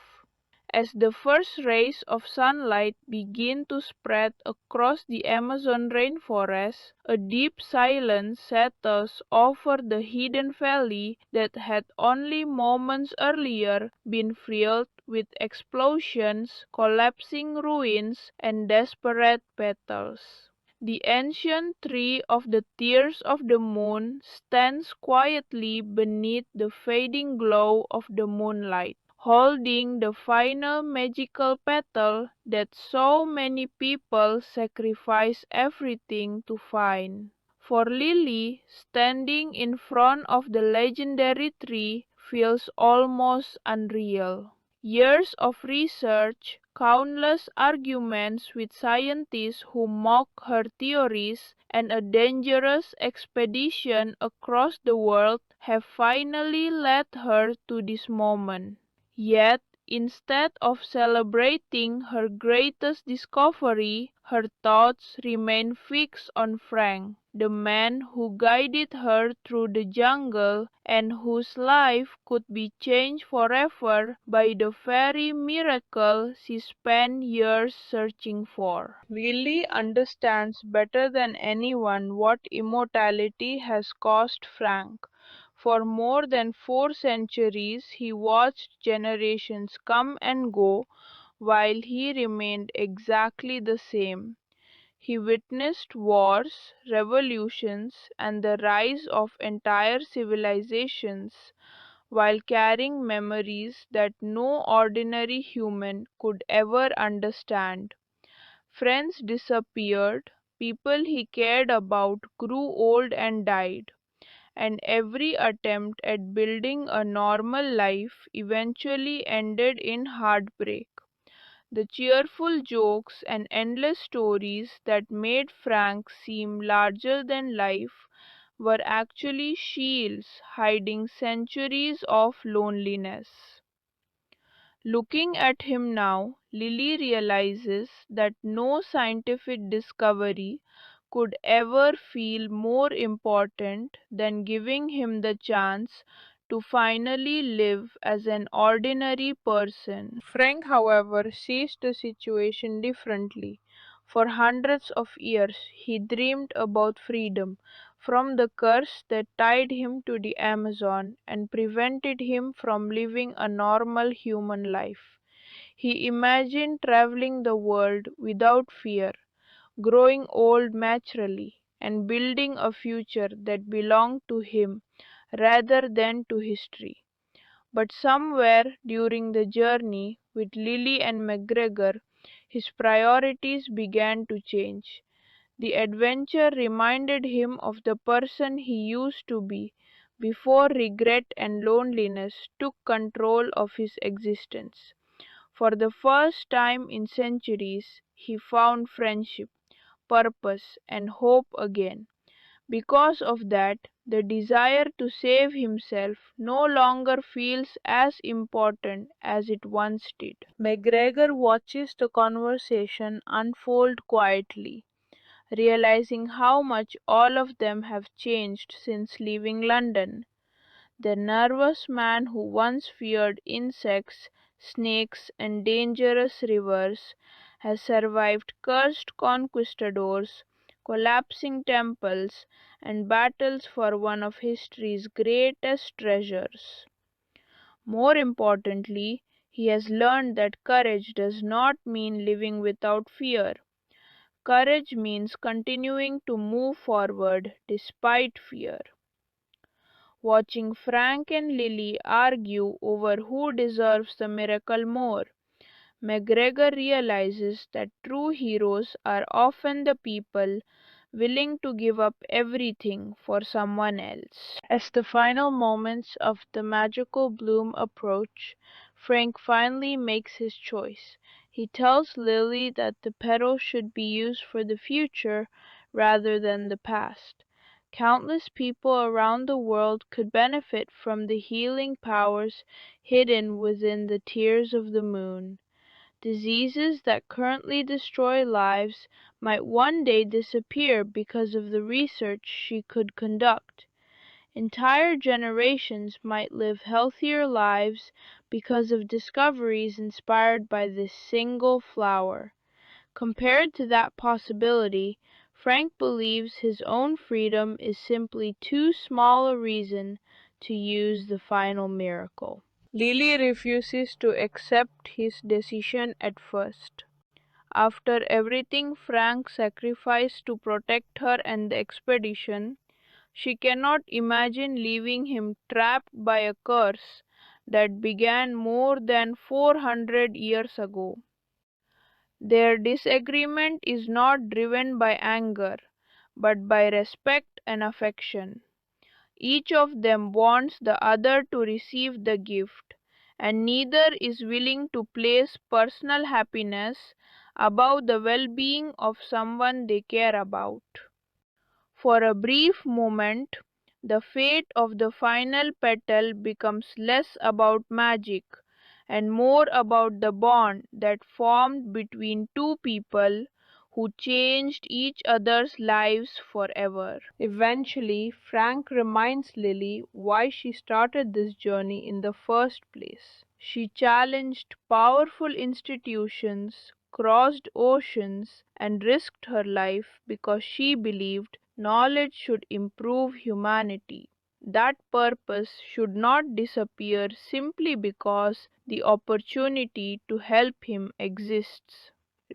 As the first rays of sunlight begin to spread across the Amazon rainforest, a deep silence settles over the hidden valley that had only moments earlier been filled with explosions, collapsing ruins, and desperate battles. The ancient tree of the tears of the moon stands quietly beneath the fading glow of the moonlight, holding the final magical petal that so many people sacrifice everything to find. For Lily, standing in front of the legendary tree feels almost unreal. Years of research, countless arguments with scientists who mock her theories, and a dangerous expedition across the world have finally led her to this moment. Yet, instead of celebrating her greatest discovery, her thoughts remain fixed on Frank, the man who guided her through the jungle and whose life could be changed forever by the very miracle she spent years searching for. Lily understands better than anyone what immortality has cost Frank. For more than 4 centuries he watched generations come and go while he remained exactly the same. He witnessed wars, revolutions, and the rise of entire civilizations while carrying memories that no ordinary human could ever understand. Friends disappeared, people he cared about grew old and died, and every attempt at building a normal life eventually ended in heartbreak. The cheerful jokes and endless stories that made Frank seem larger than life were actually shields hiding centuries of loneliness. Looking at him now, Lily realizes that no scientific discovery could ever feel more important than giving him the chance to finally live as an ordinary person. Frank, however, sees the situation differently. For hundreds of years he dreamed about freedom from the curse that tied him to the Amazon and prevented him from living a normal human life. He imagined traveling the world without fear, growing old naturally, and building a future that belonged to him rather than to history. But somewhere during the journey with Lily and McGregor, his priorities began to change. The adventure reminded him of the person he used to be before regret and loneliness took control of his existence. For the first time in centuries, he found friendship, purpose, and hope again. Because of that, the desire to save himself no longer feels as important as it once did. McGregor watches the conversation unfold quietly, realizing how much all of them have changed since leaving London. The nervous man who once feared insects, snakes, and dangerous rivers has survived cursed conquistadors, collapsing temples, and battles for one of history's greatest treasures. More importantly, he has learned that courage does not mean living without fear. Courage means continuing to move forward despite fear. Watching Frank and Lily argue over who deserves the miracle more, McGregor realizes that true heroes are often the people willing to give up everything for someone else. As the final moments of the magical bloom approach, Frank finally makes his choice. He tells Lily that the petals should be used for the future rather than the past. Countless people around the world could benefit from the healing powers hidden within the tears of the moon. Diseases that currently destroy lives might one day disappear because of the research she could conduct. Entire generations might live healthier lives because of discoveries inspired by this single flower. Compared to that possibility, Frank believes his own freedom is simply too small a reason to use the final miracle. Lily refuses to accept his decision at first. After everything Frank sacrificed to protect her and the expedition, she cannot imagine leaving him trapped by a curse that began more than 400 years ago. Their disagreement is not driven by anger, but by respect and affection. Each of them wants the other to receive the gift, and neither is willing to place personal happiness above the well-being of someone they care about. For a brief moment, the fate of the final petal becomes less about magic and more about the bond that formed between two people who changed each other's lives forever. Eventually, Frank reminds Lily why she started this journey in the first place. She challenged powerful institutions, crossed oceans, and risked her life because she believed knowledge should improve humanity. That purpose should not disappear simply because the opportunity to help him exists.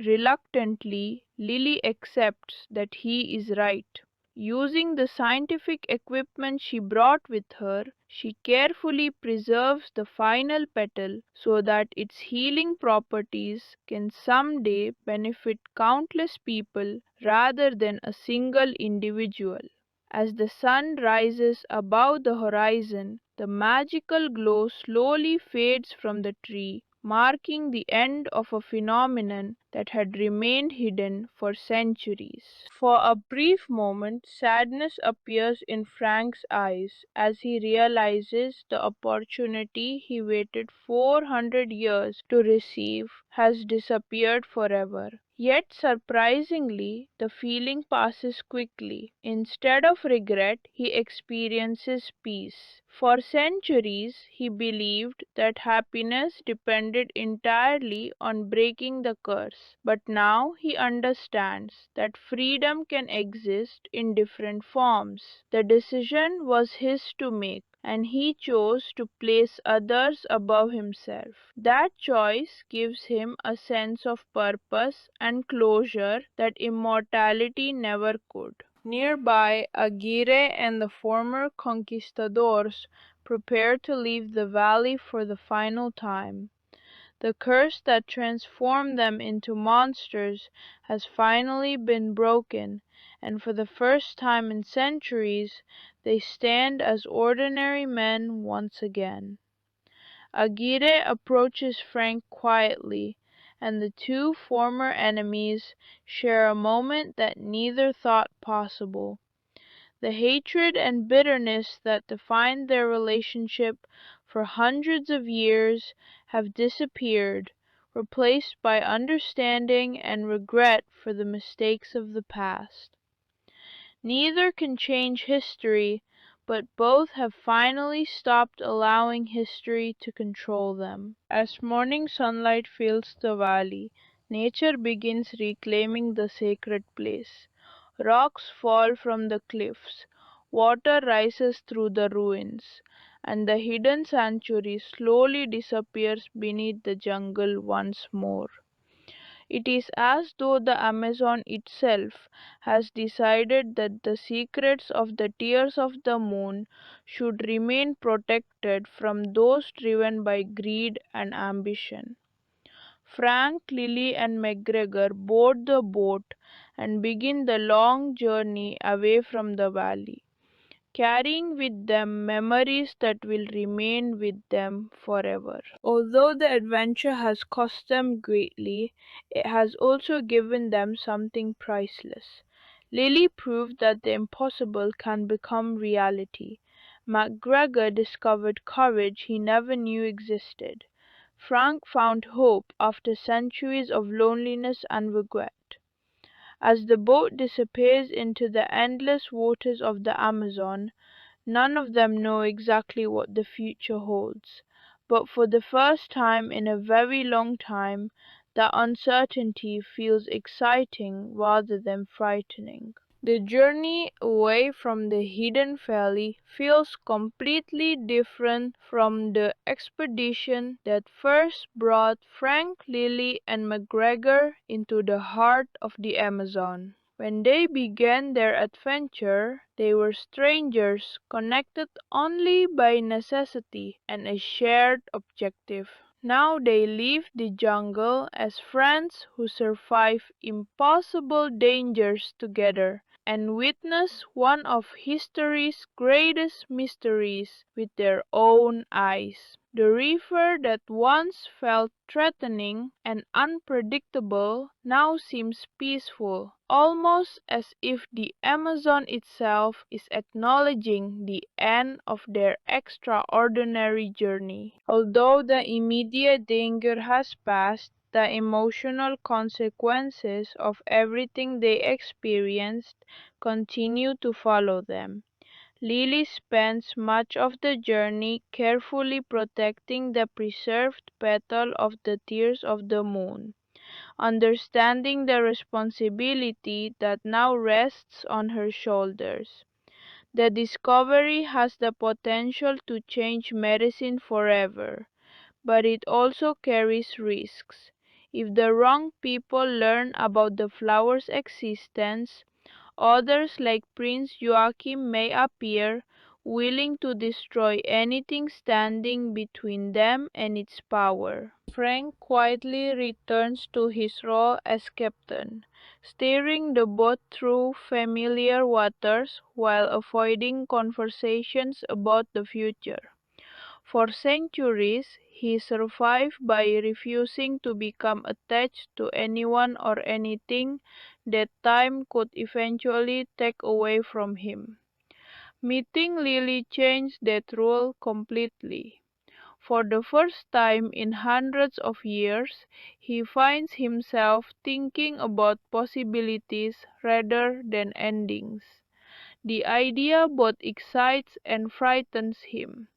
Reluctantly, Lily accepts that he is right. Using the scientific equipment she brought with her, she carefully preserves the final petal so that its healing properties can someday benefit countless people rather than a single individual. As the sun rises above the horizon, the magical glow slowly fades from the tree, marking the end of a phenomenon that had remained hidden for centuries. For a brief moment, sadness appears in Frank's eyes as he realizes the opportunity he waited 400 years to receive has disappeared forever. Yet surprisingly, the feeling passes quickly. Instead of regret, he experiences peace. For centuries, he believed that happiness depended entirely on breaking the curse. But now he understands that freedom can exist in different forms. The decision was his to make, and he chose to place others above himself. That choice gives him a sense of purpose and closure that immortality never could. Nearby, Aguirre and the former conquistadors prepare to leave the valley for the final time. The curse that transformed them into monsters has finally been broken, and for the first time in centuries they stand as ordinary men once again. Aguirre approaches Frank quietly, and the two former enemies share a moment that neither thought possible. The hatred and bitterness that defined their relationship for hundreds of years have disappeared, replaced by understanding and regret for the mistakes of the past. Neither can change history, but both have finally stopped allowing history to control them. As morning sunlight fills the valley, nature begins reclaiming the sacred place. Rocks fall from the cliffs, water rises through the ruins, and the hidden sanctuary slowly disappears beneath the jungle once more. It is as though the Amazon itself has decided that the secrets of the tears of the moon should remain protected from those driven by greed and ambition. Frank, Lily, and McGregor board the boat, and begin the long journey away from the valley, carrying with them memories that will remain with them forever. Although the adventure has cost them greatly, it has also given them something priceless. Lily proved that the impossible can become reality. MacGregor discovered courage he never knew existed. Frank found hope after centuries of loneliness and regret. As the boat disappears into the endless waters of the Amazon, none of them know exactly what the future holds, but for the first time in a very long time, the uncertainty feels exciting rather than frightening. The journey away from the hidden valley feels completely different from the expedition that first brought Frank, Lily, and MacGregor into the heart of the Amazon. When they began their adventure, they were strangers connected only by necessity and a shared objective. Now they leave the jungle as friends who survive impossible dangers together and witness one of history's greatest mysteries with their own eyes. The river that once felt threatening and unpredictable now seems peaceful, almost as if the Amazon itself is acknowledging the end of their extraordinary journey. Although the immediate danger has passed, the emotional consequences of everything they experienced continue to follow them. Lily spends much of the journey carefully protecting the preserved petal of the tears of the moon, understanding the responsibility that now rests on her shoulders. The discovery has the potential to change medicine forever, but it also carries risks. If the wrong people learn about the flower's existence, others like Prince Joachim may appear, willing to destroy anything standing between them and its power. Frank quietly returns to his role as captain, steering the boat through familiar waters while avoiding conversations about the future. For centuries, he survived by refusing to become attached to anyone or anything that time could eventually take away from him. Meeting Lily changed that rule completely. For the first time in hundreds of years, he finds himself thinking about possibilities rather than endings. The idea both excites and frightens him,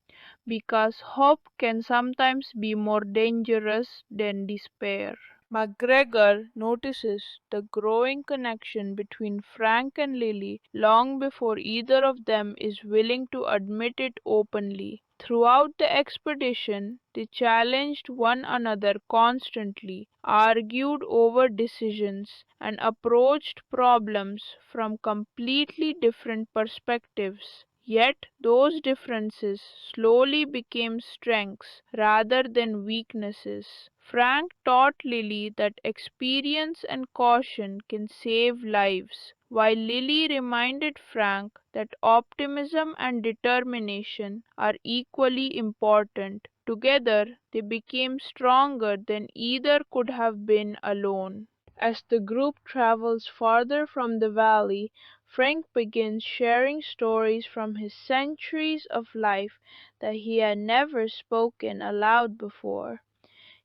because hope can sometimes be more dangerous than despair. MacGregor notices the growing connection between Frank and Lily long before either of them is willing to admit it openly. Throughout the expedition, they challenged one another constantly, argued over decisions, and approached problems from completely different perspectives. Yet those differences slowly became strengths rather than weaknesses. Frank taught Lily that experience and caution can save lives, while Lily reminded Frank that optimism and determination are equally important. Together, they became stronger than either could have been alone. As the group travels farther from the valley, Frank begins sharing stories from his centuries of life that he had never spoken aloud before.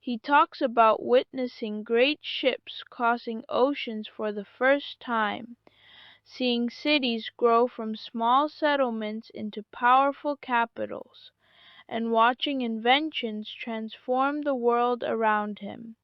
He talks about witnessing great ships crossing oceans for the first time, seeing cities grow from small settlements into powerful capitals, and watching inventions transform the world around him.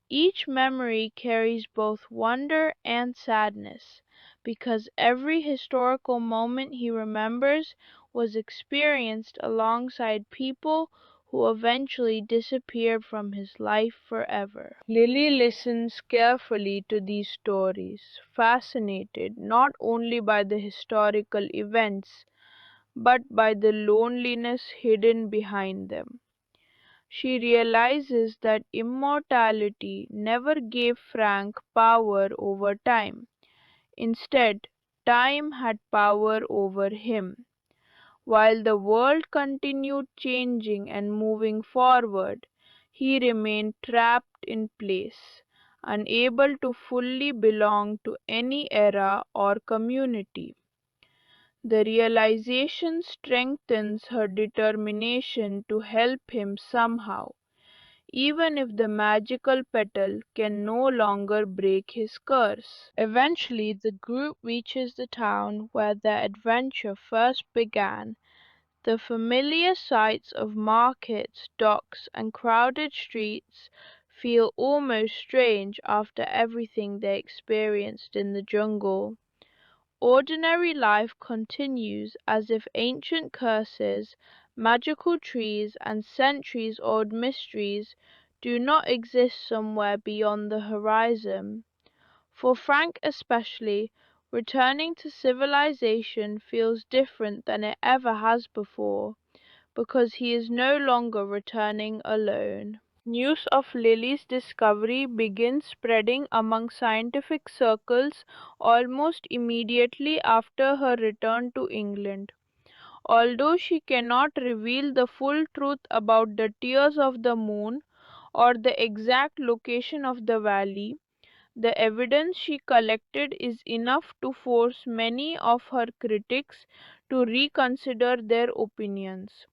Each memory carries both wonder and sadness, because every historical moment he remembers was experienced alongside people who eventually disappeared from his life forever. Lily listens carefully to these stories, fascinated not only by the historical events, but by the loneliness hidden behind them. She realizes that immortality never gave Frank power over time. Instead, time had power over him. While the world continued changing and moving forward, he remained trapped in place, unable to fully belong to any era or community. The realization strengthens her determination to help him somehow, even if the magical petal can no longer break his curse. Eventually, the group reaches the town where their adventure first began. The familiar sights of markets, docks, and crowded streets feel almost strange after everything they experienced in the jungle. Ordinary life continues as if ancient curses, magical trees, and centuries old mysteries do not exist somewhere beyond the horizon. For Frank especially, returning to civilization feels different than it ever has before, because he is no longer returning alone. News of Lily's discovery begins spreading among scientific circles almost immediately after her return to England. Although she cannot reveal the full truth about the tears of the moon or the exact location of the valley, the evidence she collected is enough to force many of her critics to reconsider their opinions.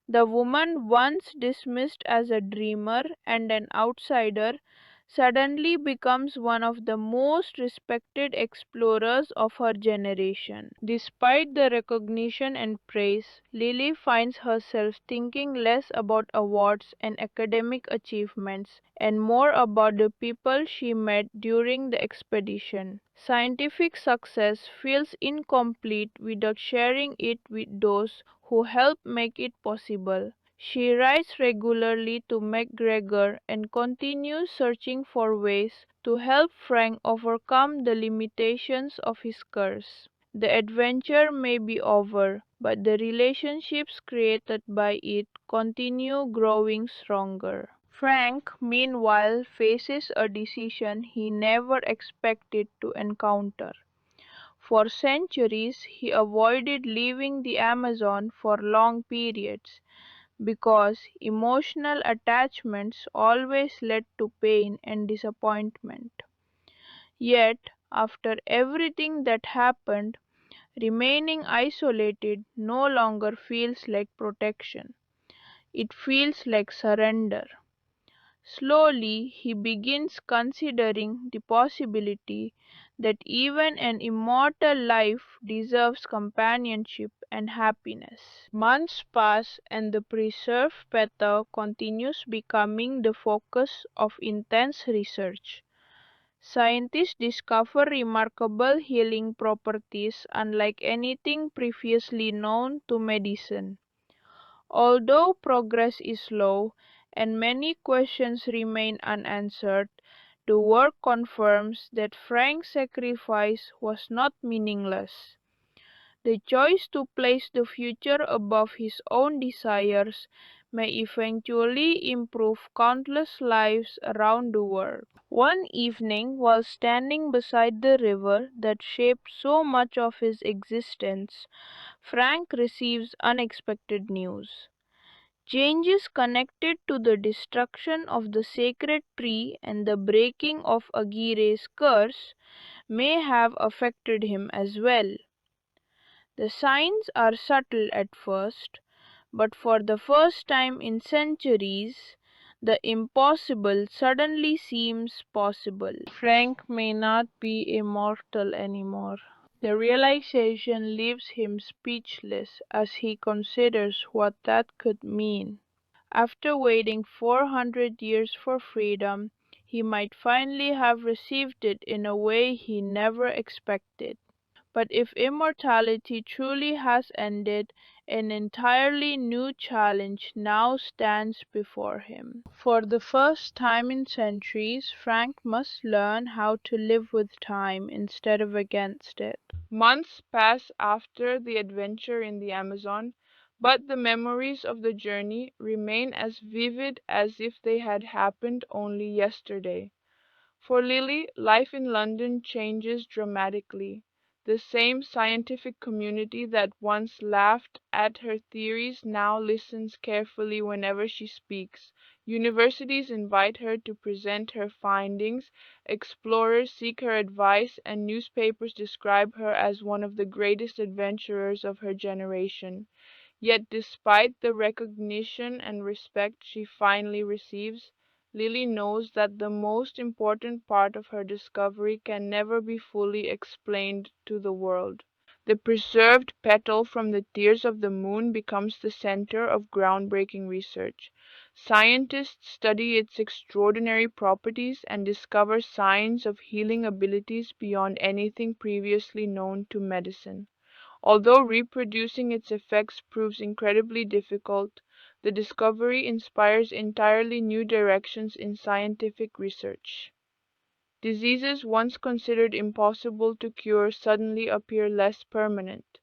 The woman once dismissed as a dreamer and an outsider suddenly becomes one of the most respected explorers of her generation. Despite the recognition and praise, Lily finds herself thinking less about awards and academic achievements and more about the people she met during the expedition. Scientific success feels incomplete without sharing it with those who helped make it possible. She writes regularly to McGregor and continues searching for ways to help Frank overcome the limitations of his curse. The adventure may be over, but the relationships created by it continue growing stronger. Frank, meanwhile, faces a decision he never expected to encounter. For centuries, he avoided leaving the Amazon for long periods because emotional attachments always led to pain and disappointment. Yet, after everything that happened, remaining isolated no longer feels like protection. It feels like surrender. Slowly, he begins considering the possibility that even an immortal life deserves companionship and happiness. Months pass and the preserved petal continues becoming the focus of intense research. Scientists discover remarkable healing properties unlike anything previously known to medicine. Although progress is slow and many questions remain unanswered, the work confirms that Frank's sacrifice was not meaningless. The choice to place the future above his own desires may eventually improve countless lives around the world. One evening, while standing beside the river that shaped so much of his existence, Frank receives unexpected news. Changes connected to the destruction of the sacred tree and the breaking of Aguirre's curse may have affected him as well. The signs are subtle at first, but for the first time in centuries, the impossible suddenly seems possible. Frank may not be immortal anymore. The realization leaves him speechless as he considers what that could mean. After waiting 400 years for freedom, he might finally have received it in a way he never expected. But if immortality truly has ended, an entirely new challenge now stands before him. For the first time in centuries, Frank must learn how to live with time instead of against it. Months pass after the adventure in the Amazon, but the memories of the journey remain as vivid as if they had happened only yesterday. For Lily, life in London changes dramatically. The same scientific community that once laughed at her theories now listens carefully whenever she speaks. Universities invite her to present her findings, explorers seek her advice, and newspapers describe her as one of the greatest adventurers of her generation. Yet despite the recognition and respect she finally receives, Lily knows that the most important part of her discovery can never be fully explained to the world. The preserved petal from the tears of the moon becomes the center of groundbreaking research. Scientists study its extraordinary properties and discover signs of healing abilities beyond anything previously known to medicine. Although reproducing its effects proves incredibly difficult, the discovery inspires entirely new directions in scientific research. Diseases once considered impossible to cure suddenly appear less permanent,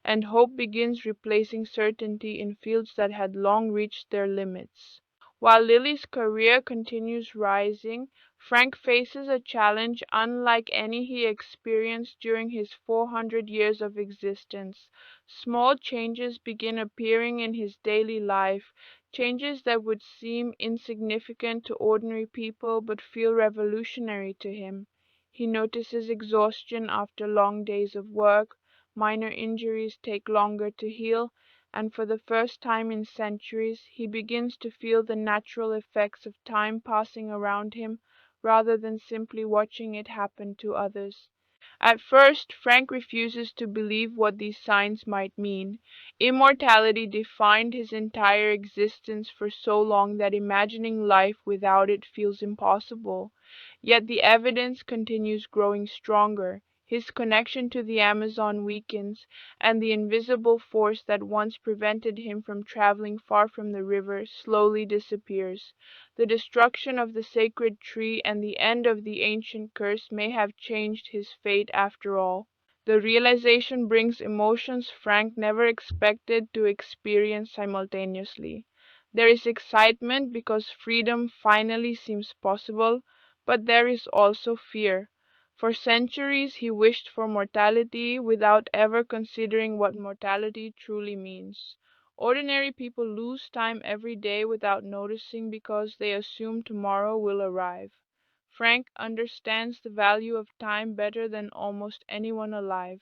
and hope begins replacing certainty in fields that had long reached their limits. While Lily's career continues rising, Frank faces a challenge unlike any he experienced during his 400 years of existence. Small changes begin appearing in his daily life, changes that would seem insignificant to ordinary people but feel revolutionary to him. He notices exhaustion after long days of work, minor injuries take longer to heal, and for the first time in centuries he begins to feel the natural effects of time passing around him rather than simply watching it happen to others. At first, Frank refuses to believe what these signs might mean. Immortality defined his entire existence for so long that imagining life without it feels impossible. Yet the evidence continues growing stronger. His connection to the Amazon weakens, and the invisible force that once prevented him from traveling far from the river slowly disappears. The destruction of the sacred tree and the end of the ancient curse may have changed his fate after all. The realization brings emotions Frank never expected to experience simultaneously. There is excitement because freedom finally seems possible, but there is also fear. For centuries he wished for mortality without ever considering what mortality truly means. Ordinary people lose time every day without noticing because they assume tomorrow will arrive. Frank understands the value of time better than almost anyone alive,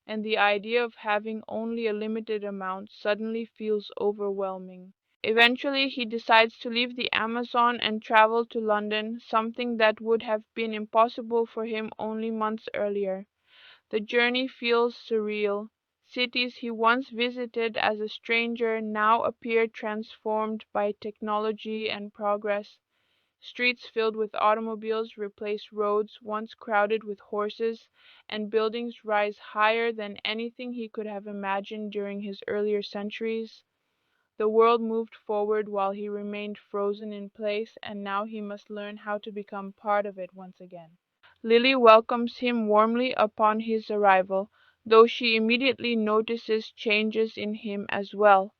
and the idea of having only a limited amount suddenly feels overwhelming. Eventually he decides to leave the Amazon and travel to London, something that would have been impossible for him only months earlier. The journey feels surreal. Cities he once visited as a stranger now appear transformed by technology and progress. Streets filled with automobiles replace roads once crowded with horses, and buildings rise higher than anything he could have imagined during his earlier centuries. The world moved forward while he remained frozen in place, and now he must learn how to become part of it once again. Lily welcomes him warmly upon his arrival, though she immediately notices changes in him as well.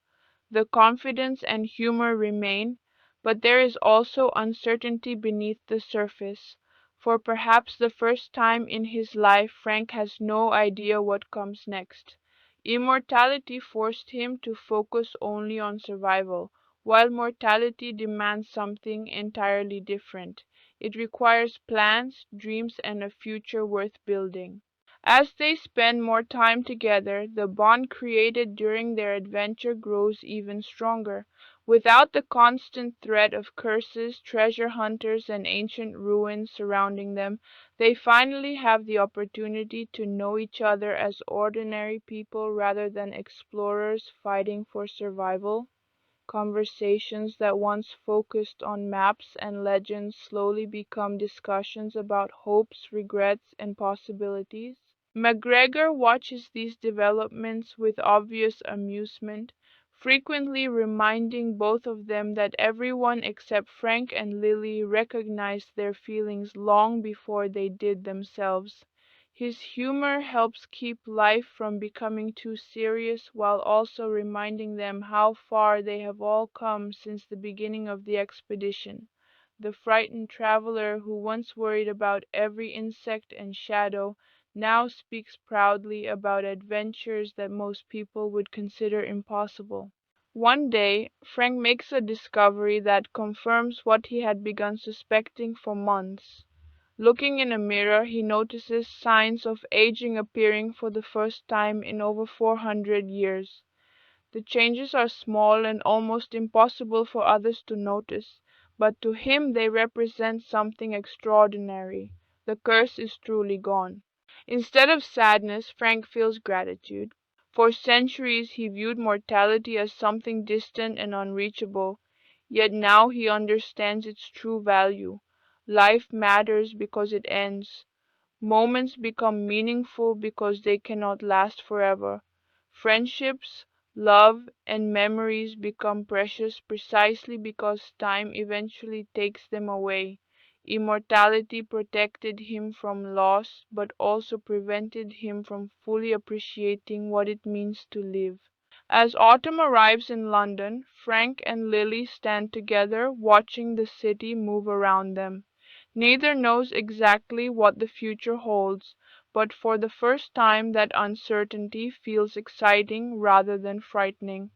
The confidence and humor remain, but there is also uncertainty beneath the surface. For perhaps the first time in his life Frank has no idea what comes next. Immortality forced him to focus only on survival, while mortality demands something entirely different. It requires plans, dreams, and a future worth building. As they spend more time together, the bond created during their adventure grows even stronger. Without the constant threat of curses, treasure hunters, and ancient ruins surrounding them, they finally have the opportunity to know each other as ordinary people rather than explorers fighting for survival. Conversations that once focused on maps and legends slowly become discussions about hopes, regrets, and possibilities. MacGregor watches these developments with obvious amusement, frequently reminding both of them that everyone except Frank and Lily recognized their feelings long before they did themselves. His humor helps keep life from becoming too serious while also reminding them how far they have all come since the beginning of the expedition. The frightened traveler who once worried about every insect and shadow now speaks proudly about adventures that most people would consider impossible. One day, Frank makes a discovery that confirms what he had begun suspecting for months. Looking in a mirror, he notices signs of aging appearing for the first time in over 400 years. The changes are small and almost impossible for others to notice, but to him they represent something extraordinary. The curse is truly gone. Instead of sadness, Frank feels gratitude. For centuries he viewed mortality as something distant and unreachable, yet now he understands its true value. Life matters because it ends. Moments become meaningful because they cannot last forever. Friendships, love, and memories become precious precisely because time eventually takes them away. Immortality protected him from loss, but also prevented him from fully appreciating what it means to live. As autumn arrives in London, Frank and Lily stand together, watching the city move around them. Neither knows exactly what the future holds, but for the first time that uncertainty feels exciting rather than frightening.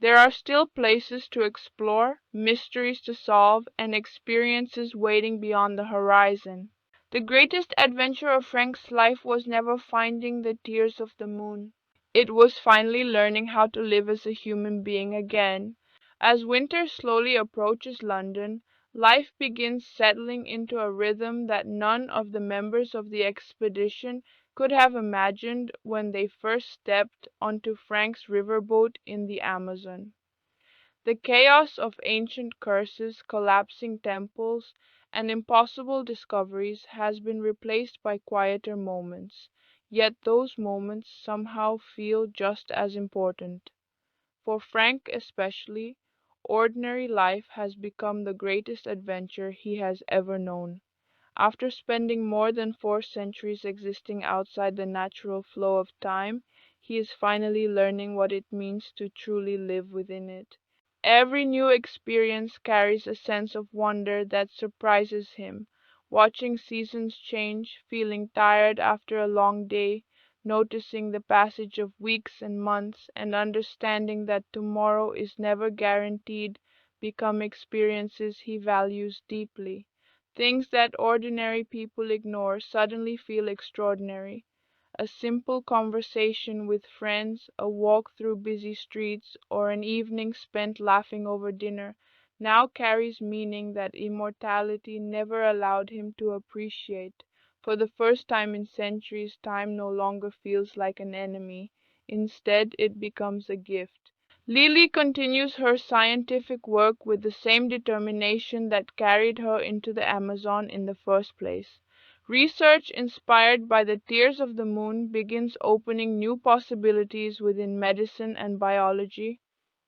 There are still places to explore, mysteries to solve, and experiences waiting beyond the horizon. The greatest adventure of Frank's life was never finding the tears of the moon. It was finally learning how to live as a human being again. As winter slowly approaches London, life begins settling into a rhythm that none of the members of the expedition could have imagined when they first stepped onto Frank's riverboat in the Amazon. The chaos of ancient curses, collapsing temples, and impossible discoveries has been replaced by quieter moments, yet those moments somehow feel just as important. For Frank especially, ordinary life has become the greatest adventure he has ever known. After spending more than 4 centuries existing outside the natural flow of time, he is finally learning what it means to truly live within it. Every new experience carries a sense of wonder that surprises him. Watching seasons change, feeling tired after a long day, noticing the passage of weeks and months, and understanding that tomorrow is never guaranteed become experiences he values deeply. Things that ordinary people ignore suddenly feel extraordinary. A simple conversation with friends, a walk through busy streets, or an evening spent laughing over dinner now carries meaning that immortality never allowed him to appreciate. For the first time in centuries, time no longer feels like an enemy. Instead, it becomes a gift. Lily continues her scientific work with the same determination that carried her into the Amazon in the first place. Research inspired by the tears of the moon begins opening new possibilities within medicine and biology.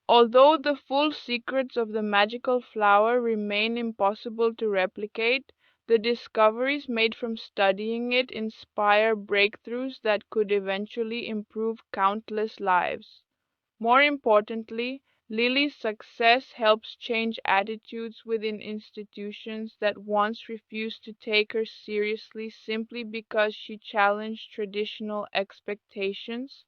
Although the full secrets of the magical flower remain impossible to replicate, the discoveries made from studying it inspire breakthroughs that could eventually improve countless lives. More importantly, Lily's success helps change attitudes within institutions that once refused to take her seriously simply because she challenged traditional expectations.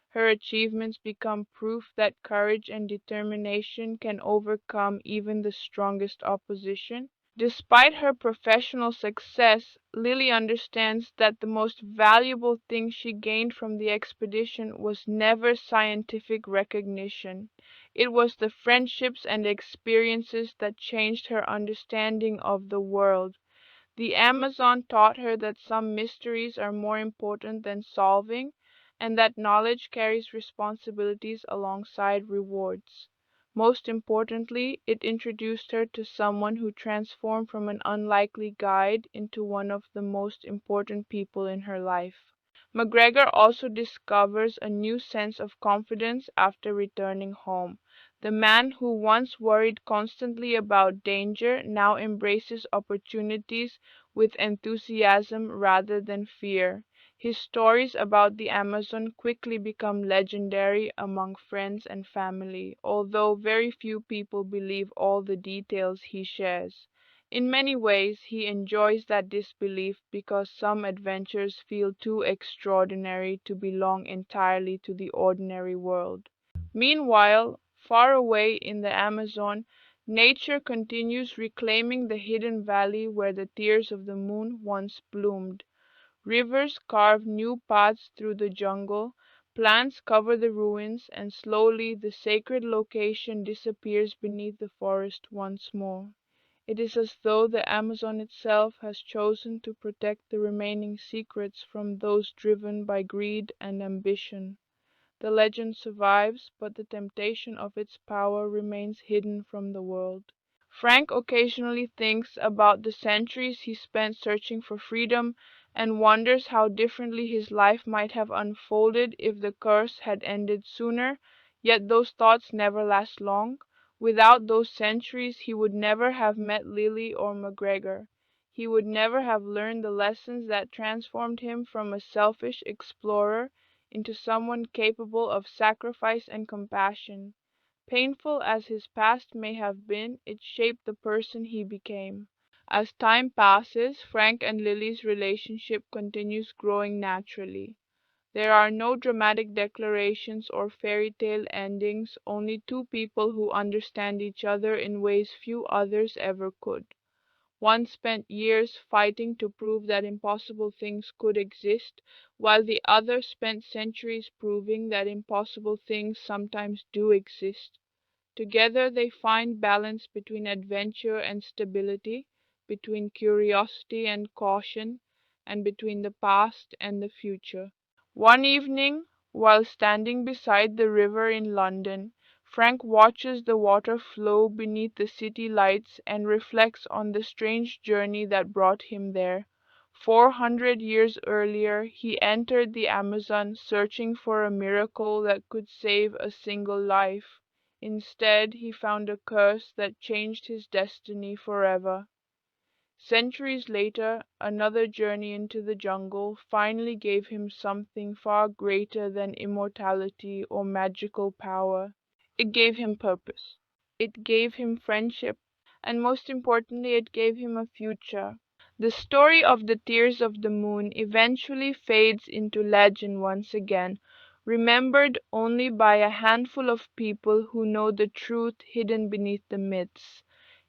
Her achievements become proof that courage and determination can overcome even the strongest opposition. Despite her professional success, Lily understands that the most valuable thing she gained from the expedition was never scientific recognition. It was the friendships and experiences that changed her understanding of the world. The Amazon taught her that some mysteries are more important than solving, and that knowledge carries responsibilities alongside rewards. Most importantly, it introduced her to someone who transformed from an unlikely guide into one of the most important people in her life. McGregor also discovers a new sense of confidence after returning home. The man who once worried constantly about danger now embraces opportunities with enthusiasm rather than fear. His stories about the Amazon quickly become legendary among friends and family, although very few people believe all the details he shares. In many ways, he enjoys that disbelief because some adventures feel too extraordinary to belong entirely to the ordinary world. Meanwhile, far away in the Amazon, nature continues reclaiming the hidden valley where the tears of the moon once bloomed. Rivers carve new paths through the jungle, plants cover the ruins, and slowly the sacred location disappears beneath the forest once more. It is as though the Amazon itself has chosen to protect the remaining secrets from those driven by greed and ambition. The legend survives, but the temptation of its power remains hidden from the world. Frank occasionally thinks about the centuries he spent searching for freedom and wonders how differently his life might have unfolded if the curse had ended sooner, yet those thoughts never last long. Without those centuries he would never have met Lily or McGregor. He would never have learned the lessons that transformed him from a selfish explorer into someone capable of sacrifice and compassion. Painful as his past may have been, it shaped the person he became. As time passes, Frank and Lily's relationship continues growing naturally. There are no dramatic declarations or fairy tale endings, only two people who understand each other in ways few others ever could. One spent years fighting to prove that impossible things could exist, while the other spent centuries proving that impossible things sometimes do exist. Together they find balance between adventure and stability, between curiosity and caution, and between the past and the future. One evening, while standing beside the river in London, Frank watches the water flow beneath the city lights and reflects on the strange journey that brought him there. 400 years earlier, he entered the Amazon searching for a miracle that could save a single life. Instead, he found a curse that changed his destiny forever. Centuries later, another journey into the jungle finally gave him something far greater than immortality or magical power. It gave him purpose. It gave him friendship. And most importantly, it gave him a future. The story of the Tears of the Moon eventually fades into legend once again, remembered only by a handful of people who know the truth hidden beneath the myths.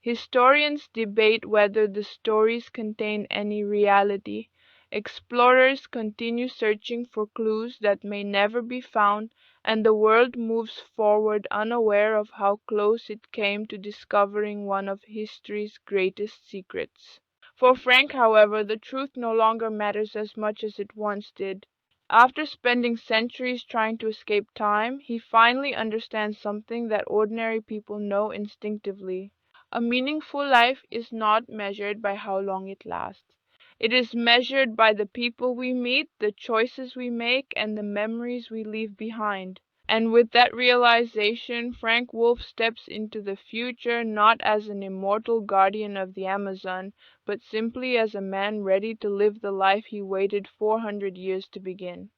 Historians debate whether the stories contain any reality. Explorers continue searching for clues that may never be found, and the world moves forward unaware of how close it came to discovering one of history's greatest secrets. For Frank, however, the truth no longer matters as much as it once did. After spending centuries trying to escape time, he finally understands something that ordinary people know instinctively. A meaningful life is not measured by how long it lasts. It is measured by the people we meet, the choices we make, and the memories we leave behind. And with that realization, Frank Wolf steps into the future not as an immortal guardian of the Amazon, but simply as a man ready to live the life he waited 400 years to begin.